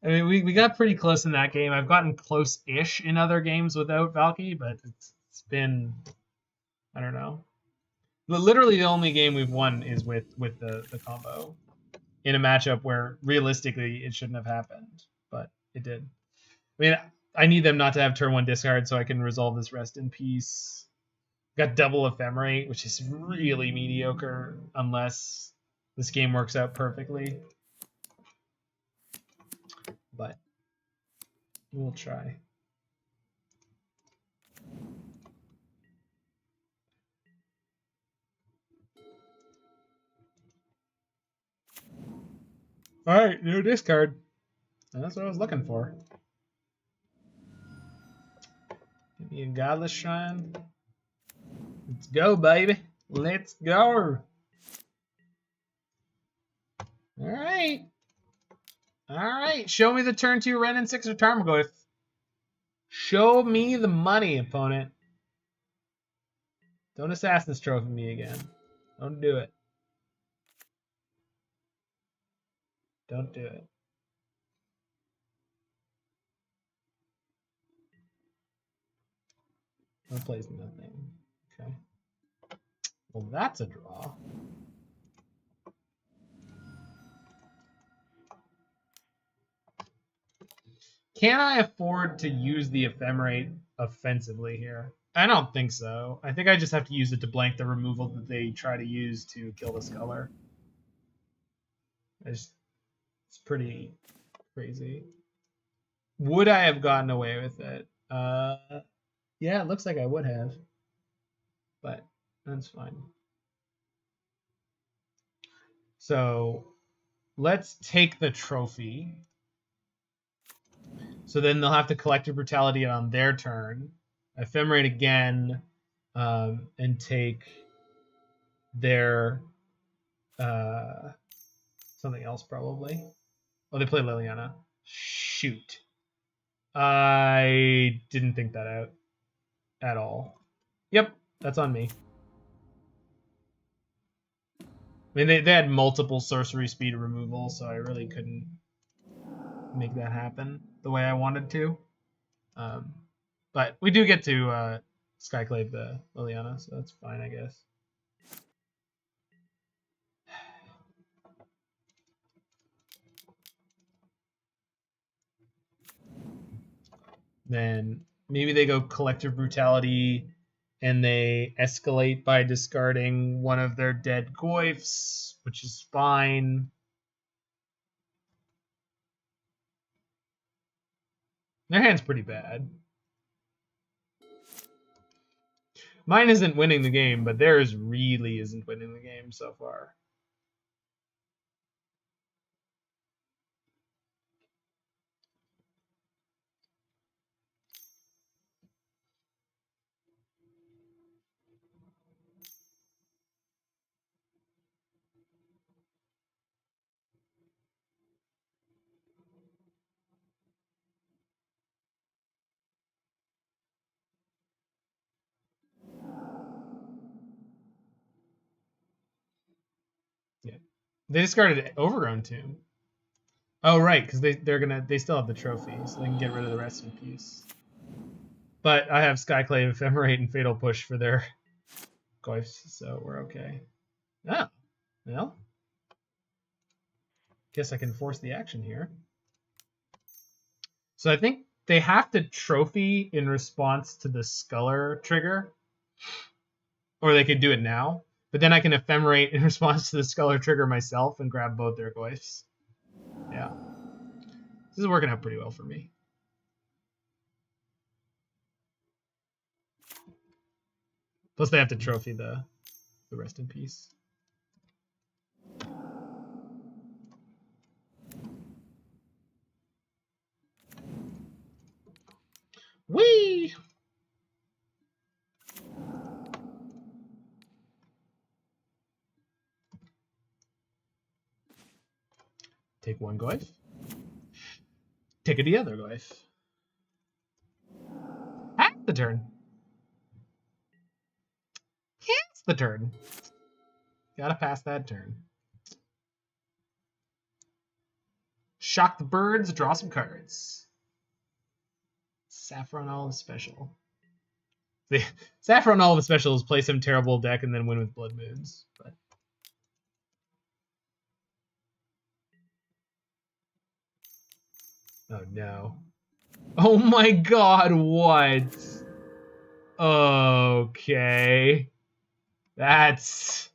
I mean, we got pretty close in that game. I've gotten close-ish in other games without Valki, but it's been, I don't know. Literally the only game we've won is with the combo in a matchup where realistically it shouldn't have happened, but it did. I mean, I need them not to have turn 1 discard so I can resolve this Rest in Peace. Got double Ephemerate, which is really mediocre unless this game works out perfectly. But we'll try. Alright, new discard. That's what I was looking for. Give me a Godless Shrine. Let's go, baby. Let's go. Alright. Alright. Show me the turn 2 Ren and 6 or Tarmogoyf. Show me the money, opponent. Don't Assassin's Trophy me again. Don't do it. Don't do it. One plays nothing. Okay. Well, that's a draw. Can I afford to use the Ephemerate offensively here? I don't think so. I think I just have to use it to blank the removal that they try to use to kill the Sculler. It's pretty crazy. Would I have gotten away with it? Yeah, it looks like I would have. But that's fine. So let's take the trophy. So then they'll have to Collective Brutality on their turn. Ephemerate again, and take their something else probably. Oh, they play Liliana. Shoot. I didn't think that out at all. Yep, that's on me. I mean, they had multiple sorcery speed removal, so I really couldn't make that happen the way I wanted to. But we do get to Skyclave the Liliana, so that's fine, I guess. Then maybe they go Collective Brutality and they escalate by discarding one of their dead Goyfs, which is fine. Their hand's pretty bad. Mine isn't winning the game, but theirs really isn't winning the game so far. Yeah, they discarded Overgrown Tomb. Oh right, because they still have the trophy, so they can get rid of the rest in peace. But I have Skyclave, Ephemerate, and Fatal Push for their Goyfs, so we're okay. Oh, well, guess I can force the action here. So I think they have to trophy in response to the Sculler trigger, or they could do it now. But then I can Ephemerate in response to the Sculler trigger myself and grab both their Goyfs. Yeah. This is working out pretty well for me. Plus they have to trophy the rest in peace. Whee! Take one Goyf. Take the other Goyf. Half the turn. It's the turn. Gotta pass that turn. Shock the birds, draw some cards. Saffron Olive Special. The Saffron Olive Special is play some terrible deck and then win with Blood Moons. But oh no. Oh my god, what? Okay. That's...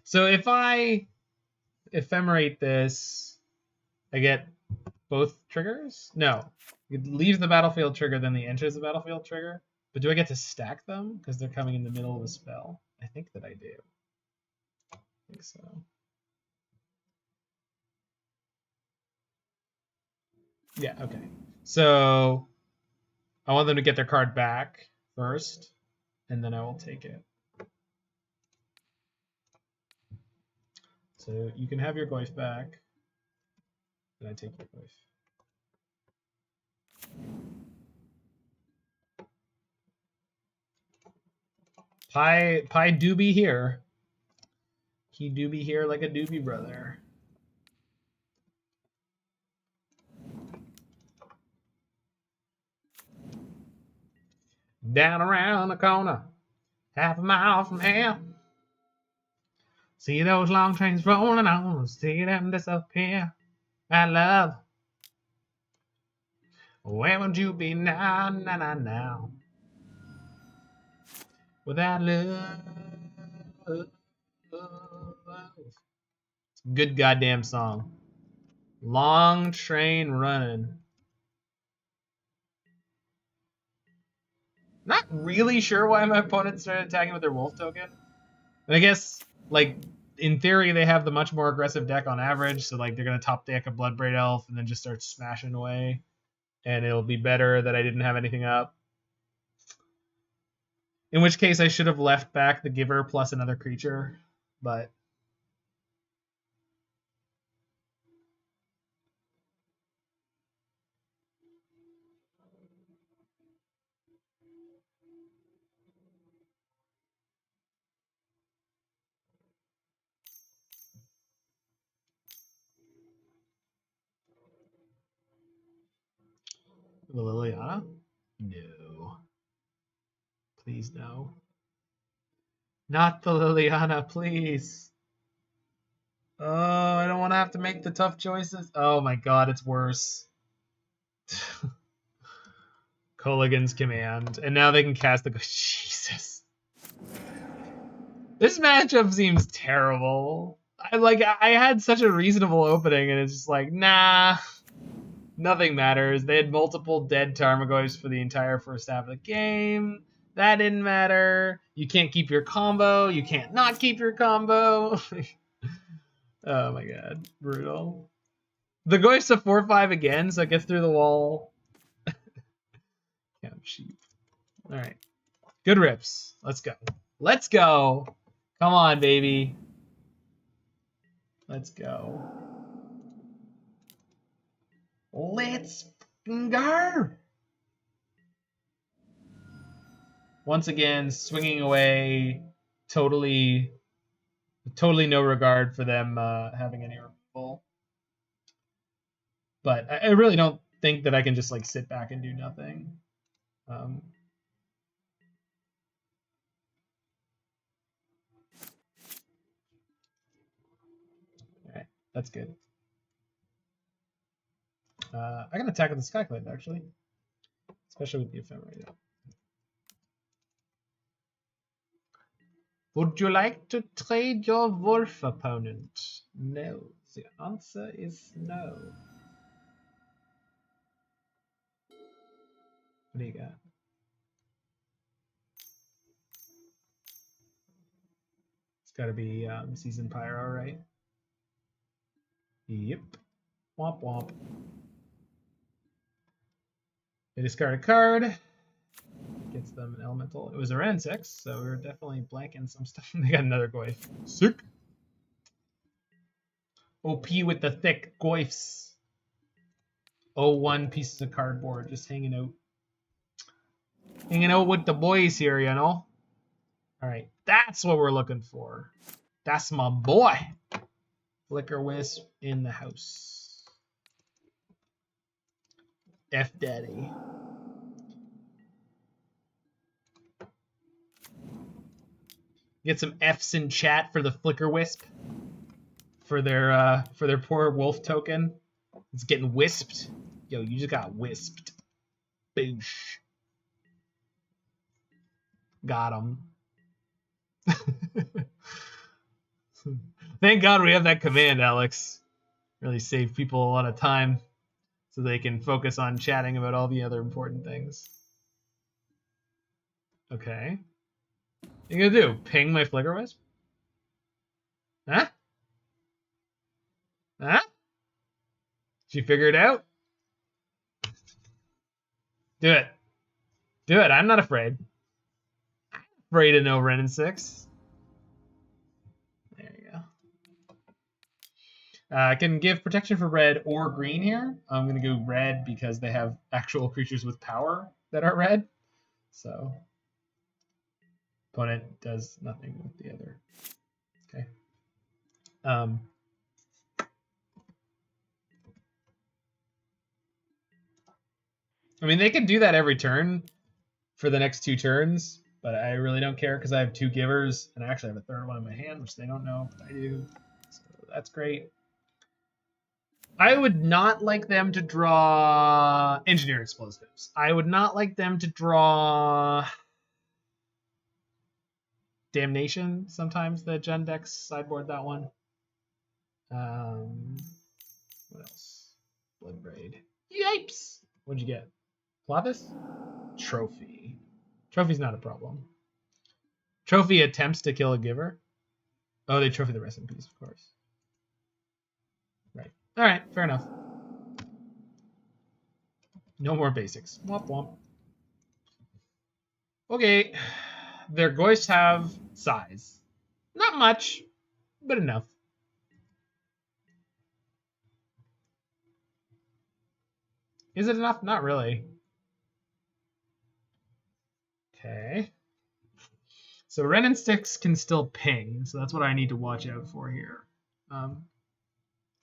So if I Ephemerate this, I get both triggers? No. It leaves the battlefield trigger, then the enters the battlefield trigger. But do I get to stack them? Because they're coming in the middle of a spell. I think that I do. I think so. Yeah, okay. So I want them to get their card back first, and then I will take it. So you can have your Goyf back, and I take your Goyf. Pie do be here. He do be here like a doobie brother. Down around the corner, half a mile from here. See those long trains rolling on, see them disappear. I love. Where would you be now, now? Without love. It's a good goddamn song. Long train running. Not really sure why my opponent started attacking with their wolf token. And I guess, like, in theory, they have the much more aggressive deck on average, so like they're gonna top deck a Bloodbraid Elf and then just start smashing away. And it'll be better that I didn't have anything up. In which case I should have left back the Giver plus another creature, but The Liliana? No. Please no. Not the Liliana, please. Oh, I don't want to have to make the tough choices. Oh my god, it's worse. Colligan's Command. And now they can cast the... Jesus. This matchup seems terrible. I had such a reasonable opening, and it's just like, nah. Nothing matters. They had multiple dead Tarmogoyfs for the entire first half of the game. That didn't matter. You can't keep your combo. You can't not keep your combo. Oh my god. Brutal. The Goyf's a 4-5 again, so it gets through the wall. Camp sheep. Alright. Good rips. Let's go. Let's go. Come on, baby. Let's go. Let's go. Once again, swinging away. Totally no regard for them having any removal. But I really don't think that I can just like sit back and do nothing. All right, that's good. I can attack with the Skyclave actually, especially with the Ephemerate. Would you like to trade your wolf opponent? No. The answer is no. What do you got? It's got to be Season Pyro, right? Yep. Womp womp. They discard a card. Gets them an elemental. It was a Ren 6, so we were definitely blanking some stuff. They got another Goyf. Sick. OP with the thick Goyfs. 01 pieces of cardboard just hanging out. Hanging out with the boys here, you know? Alright, that's what we're looking for. That's my boy. Flickerwisp in the house. F Daddy. Get some F's in chat for the Flickerwisp. For their poor wolf token. It's getting wisped. Yo, you just got wisped. Boosh. Got him. Thank God we have that command, Alex. Really save people a lot of time so they can focus on chatting about all the other important things. Okay. What are you gonna do? Ping my Flickerwisp? Huh? Huh? Did you figure it out? Do it. Do it. I'm not afraid. I'm afraid of no Ren and 6. There you go. I can give protection for red or green here. I'm going to go red because they have actual creatures with power that are red. So, opponent does nothing with the other. Okay. I mean, they can do that every turn for the next 2 turns, but I really don't care because I have 2 givers, and I actually have a third one in my hand, which they don't know, but I do. So that's great. I would not like them to draw Engineer Explosives. I would not like them to draw Damnation. Sometimes the Gen decks sideboard that one. What else? Blood Braid. Yipes! What'd you get? Clovis? Trophy. Trophy's not a problem. Trophy attempts to kill a giver. Oh, they trophy the rest in peace, of course. Right. All right, fair enough. No more basics. Womp womp. Okay. Their Goyfs have size. Not much, but enough. Is it enough? Not really. Okay. So Ren and 6 can still ping, so that's what I need to watch out for here.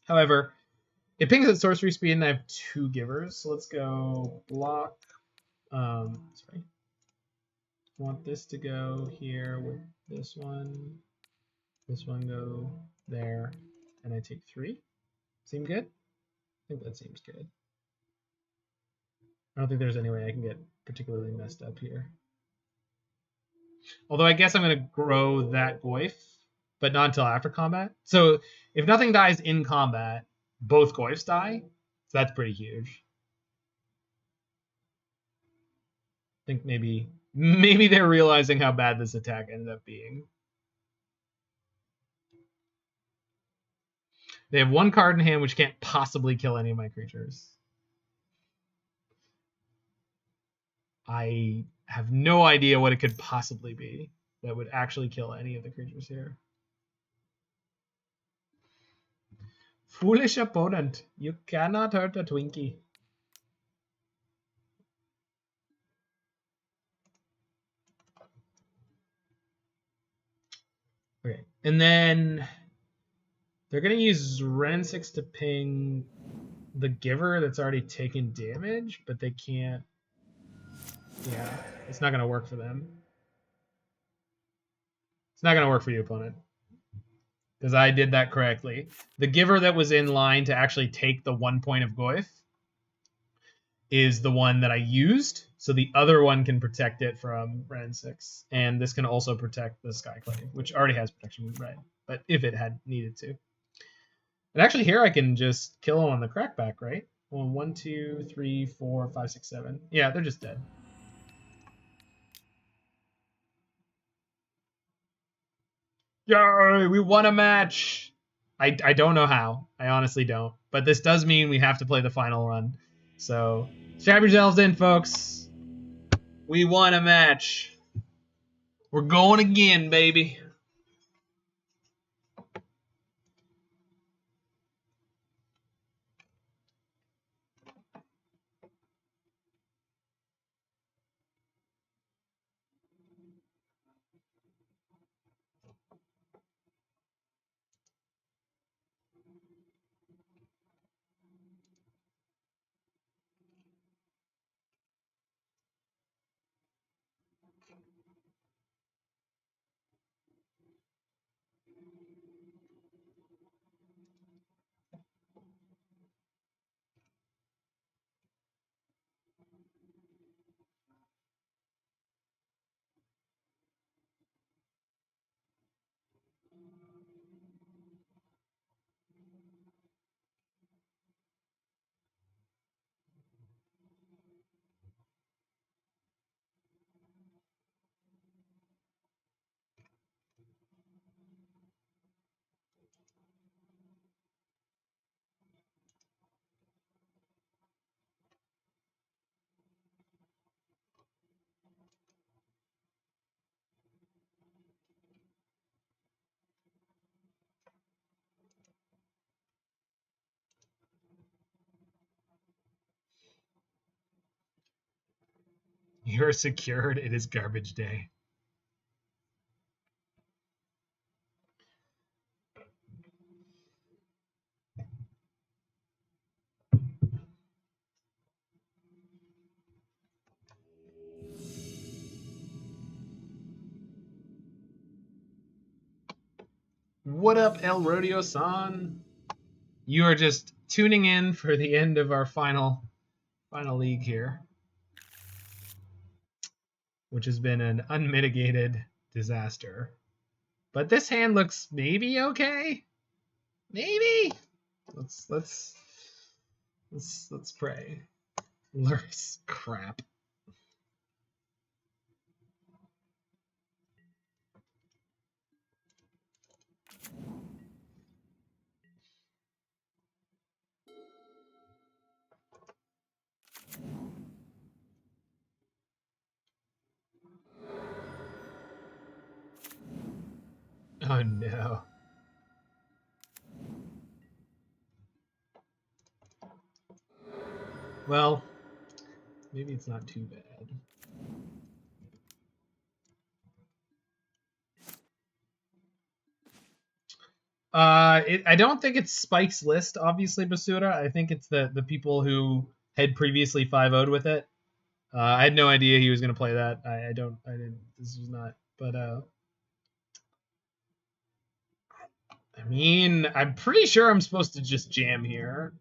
However, It pings at sorcery speed, and I have 2 givers. So let's go block. Sorry. I want this to go here with this one. This one go there, and I take 3. Seem good? I think that seems good. I don't think there's any way I can get particularly messed up here. Although I guess I'm going to grow that Goyf, but not until after combat. So if nothing dies in combat, both Goyfs die. So that's pretty huge. I think maybe they're realizing how bad this attack ended up being. They have 1 card in hand which can't possibly kill any of my creatures. I have no idea what it could possibly be that would actually kill any of the creatures here. Foolish opponent, you cannot hurt a Twinkie. Okay, and then they're going to use Ren 6 to ping the Giver that's already taken damage, but they can't. Yeah, it's not going to work for them. It's not going to work for you, opponent. Because I did that correctly. The Giver that was in line to actually take the 1 point of Goyf is the one that I used, so the other one can protect it from Ren 6. And this can also protect the Skyclave, which already has protection with Red, but if it had needed to. And actually here I can just kill them on the crackback, right? Well, 1, 2, 3, 4, 5, 6, 7. Yeah, they're just dead. Yay, we won a match! I don't know how. I honestly don't. But this does mean we have to play the final run. So, strap yourselves in, folks. We won a match. We're going again, baby. You're secured. It is garbage day. What up, El Rodeo-san? You are just tuning in for the end of our final league here, which has been an unmitigated disaster. But this hand looks maybe okay. Maybe. Let's pray. Lurks crap. Oh no. Well, maybe it's not too bad. I don't think it's Spike's list, obviously, Basura. I think it's the people who had previously 5-0'd with it. I had no idea he was going to play that. I didn't. This was not. But I mean, I'm pretty sure I'm supposed to just jam here.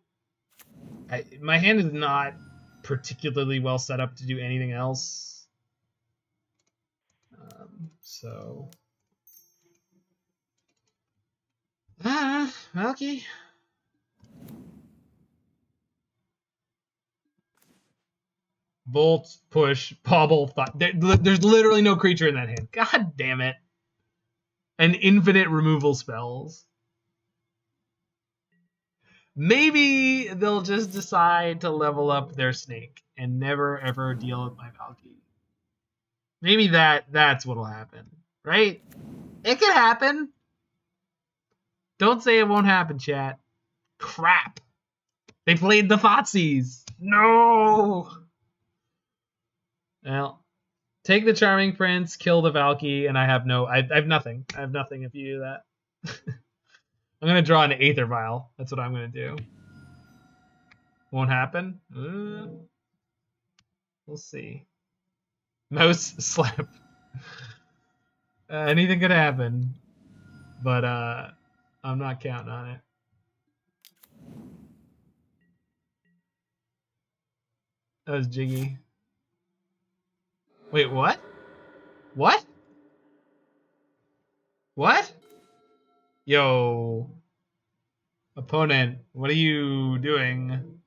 My hand is not particularly well set up to do anything else. So. Valki. Bolt, push, pobble, there's literally no creature in that hand. God damn it. And infinite removal spells. Maybe they'll just decide to level up their snake and never ever deal with my Valki. Maybe that's what'll happen, right? It could happen. Don't say it won't happen, chat. Crap. They played the Thoughtseize. No. Well, take the Charming Prince, kill the Valki, and I have nothing. I have nothing if you do that. I'm going to draw an Aether Vial. That's what I'm going to do. Won't happen? We'll see. Mouse slap. Anything could happen. But I'm not counting on it. That was jiggy. Wait, what? What? What? Yo. Opponent, what are you doing?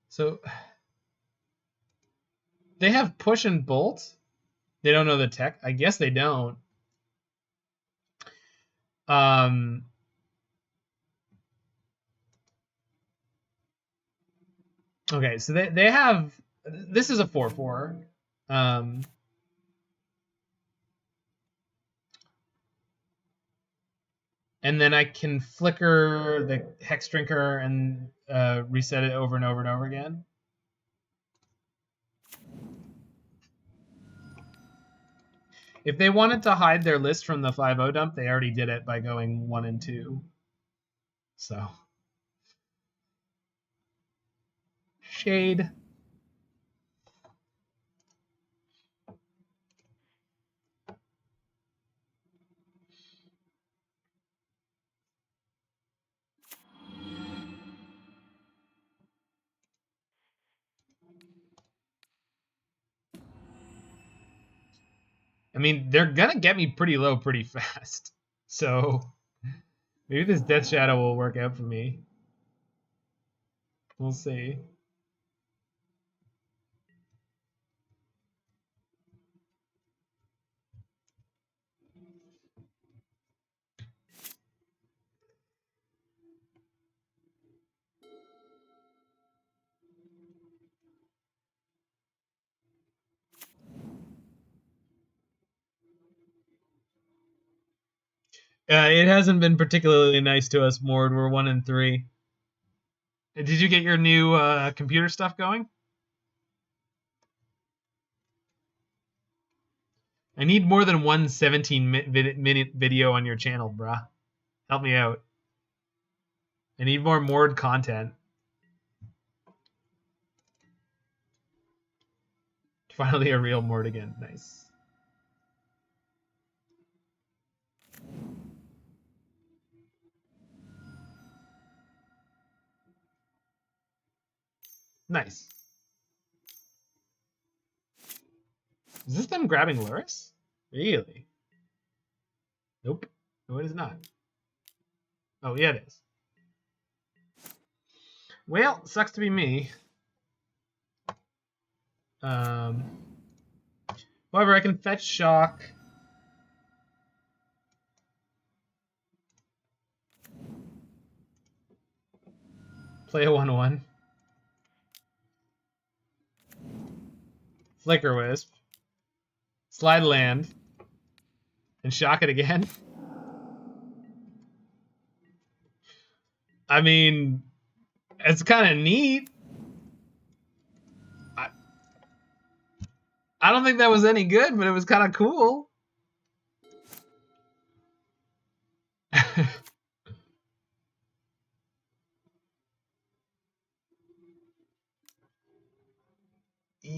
So they have push and bolt? They don't know the tech? I guess they don't. Okay, so they have, this is a 4/4. And then I can flicker the Hex Drinker and reset it over and over and over again. If they wanted to hide their list from the 5-0 dump, they already did it by going 1 and 2. So. Shade. I mean, they're gonna get me pretty low pretty fast. So maybe this Death Shadow will work out for me. We'll see. It hasn't been particularly nice to us, Mord. We're 1 and 3. Did you get your new computer stuff going? I need more than one 17-minute video on your channel, bruh. Help me out. I need more Mord content. Finally a real Mord again. Nice. Nice. Is this them grabbing Luris? Really? Nope. No, it is not. Oh, yeah, it is. Well, sucks to be me. However, I can fetch Shock. Play a 1/1. Flickerwisp. Slide land. And shock it again. I mean, it's kind of neat. I don't think that was any good, but it was kind of cool.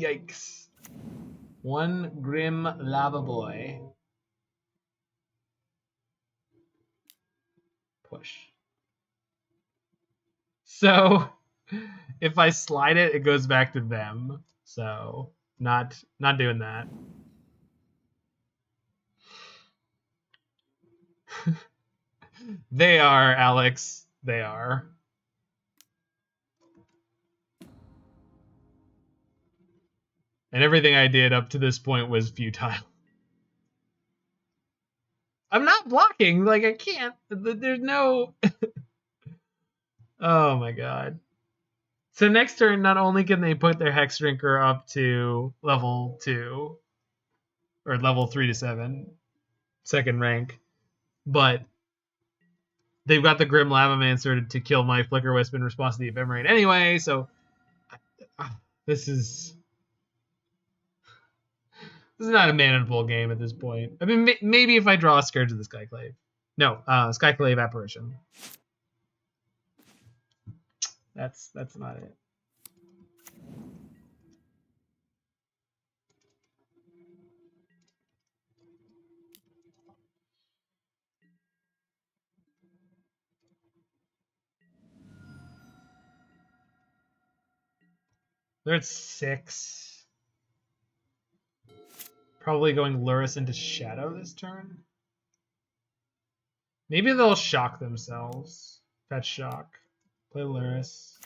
Yikes. One Grim Lava Boy. Push. So if I slide it, it goes back to them. So not doing that. They are, Alex. They are. And everything I did up to this point was futile. I'm not blocking. Like, I can't. There's no... Oh, my God. So next turn, not only can they put their Hex Drinker up to level 2, or level 3 to 7, second rank, but they've got the Grim Lavamancer to kill my Flickerwisp in response to the Ephemerate anyway, so this is not a manageable game at this point. I mean, maybe if I draw a Scourge of the Skyclave. No, Skyclave Apparition. That's not it. They're at 6. Probably going Lurrus into Shadow this turn. Maybe they'll shock themselves. Fetch shock. Play Lurrus.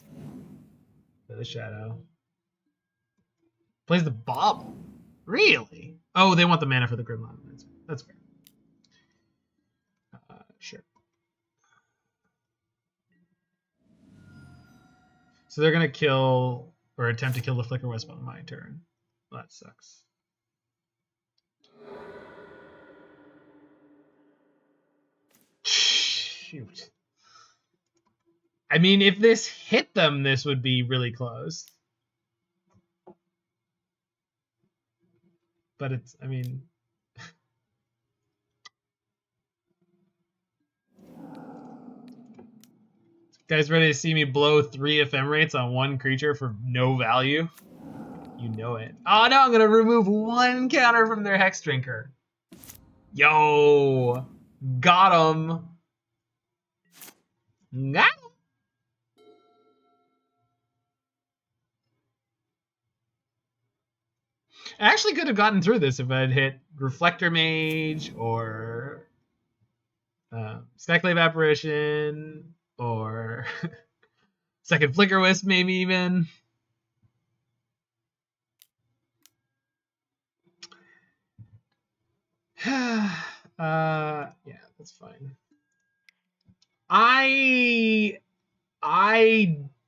Play the Shadow. Plays the Bauble. Really? Oh, they want the mana for the Grim Lavamancer. That's fair. Sure. So they're going to kill, or attempt to kill the Flickerwisp on my turn. Well, that sucks. Shoot. I mean, if this hit them, this would be really close. But it's, I mean... Guys ready to see me blow 3 Ephemerates on 1 creature for no value? You know it. Oh no, I'm going to remove 1 counter from their Hex Drinker. Yo! Got him! Got him! I actually could have gotten through this if I had hit Reflector Mage or Skyclave Apparition or second Flickerwisp, maybe even. Yeah, that's fine. I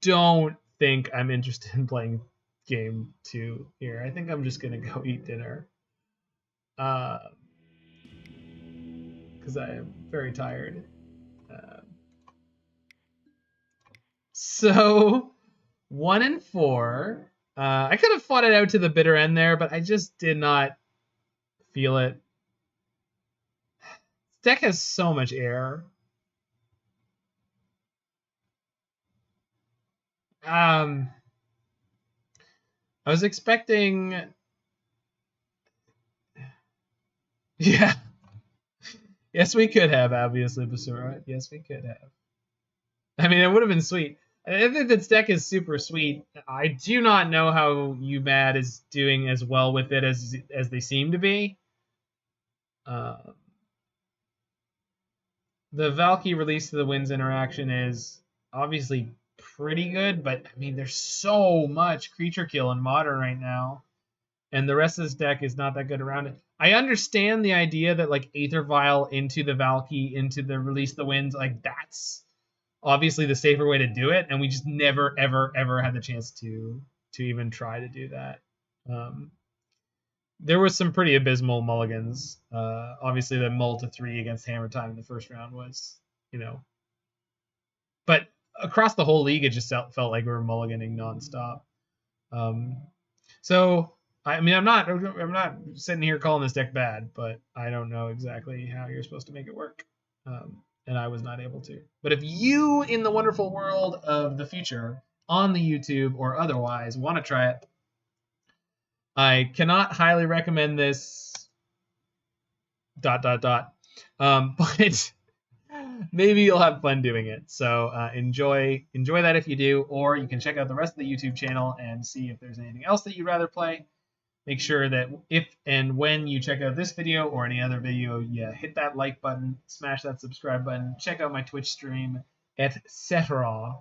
don't think I'm interested in playing game 2 here. I think I'm just gonna go eat dinner. Because I am very tired. So 1 and 4. I could have fought it out to the bitter end there, but I just did not feel it. This deck has so much air. I was expecting... Yeah. Yes, we could have, obviously, Basura. Yes, we could have. I mean, it would have been sweet. I think this deck is super sweet. I do not know how yumad is doing as well with it as they seem to be. The Valki Release to the Winds interaction is obviously pretty good, but I mean, there's so much creature kill in Modern right now, and the rest of this deck is not that good around it. I understand the idea that like Aether Vial into the Valki, into the Release the Winds, like that's obviously the safer way to do it, and we just never, ever, ever had the chance to even try to do that. There was some pretty abysmal mulligans. Obviously, the mull to 3 against Hammer Time in the first round was, but across the whole league, it just felt like we were mulliganing nonstop. So I mean, I'm not sitting here calling this deck bad, but I don't know exactly how you're supposed to make it work. And I was not able to. But if you, in the wonderful world of the future, on the YouTube or otherwise, want to try it, I cannot highly recommend this. ... But maybe you'll have fun doing it. So enjoy that if you do, or you can check out the rest of the YouTube channel and see if there's anything else that you'd rather play. Make sure that if and when you check out this video or any other video, you hit that like button, smash that subscribe button, check out my Twitch stream, etc.,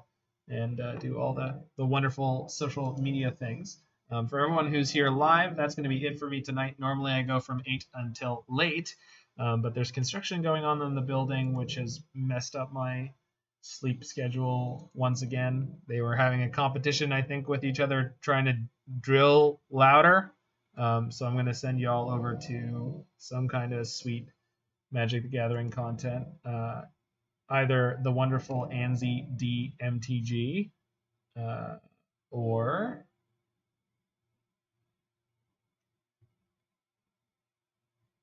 and do all the wonderful social media things. For everyone who's here live, that's going to be it for me tonight. Normally I go from 8 until late, but there's construction going on in the building, which has messed up my sleep schedule once again. They were having a competition, I think, with each other trying to drill louder. So I'm going to send you all over to some kind of sweet Magic the Gathering content. Either the wonderful Anzi D MTG or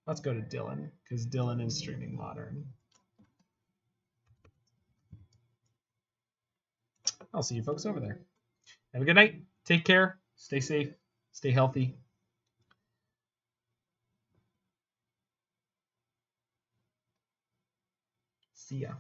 let's go to Dylan, because Dylan is streaming Modern. I'll see you folks over there. Have a good night. Take care. Stay safe. Stay healthy. See ya.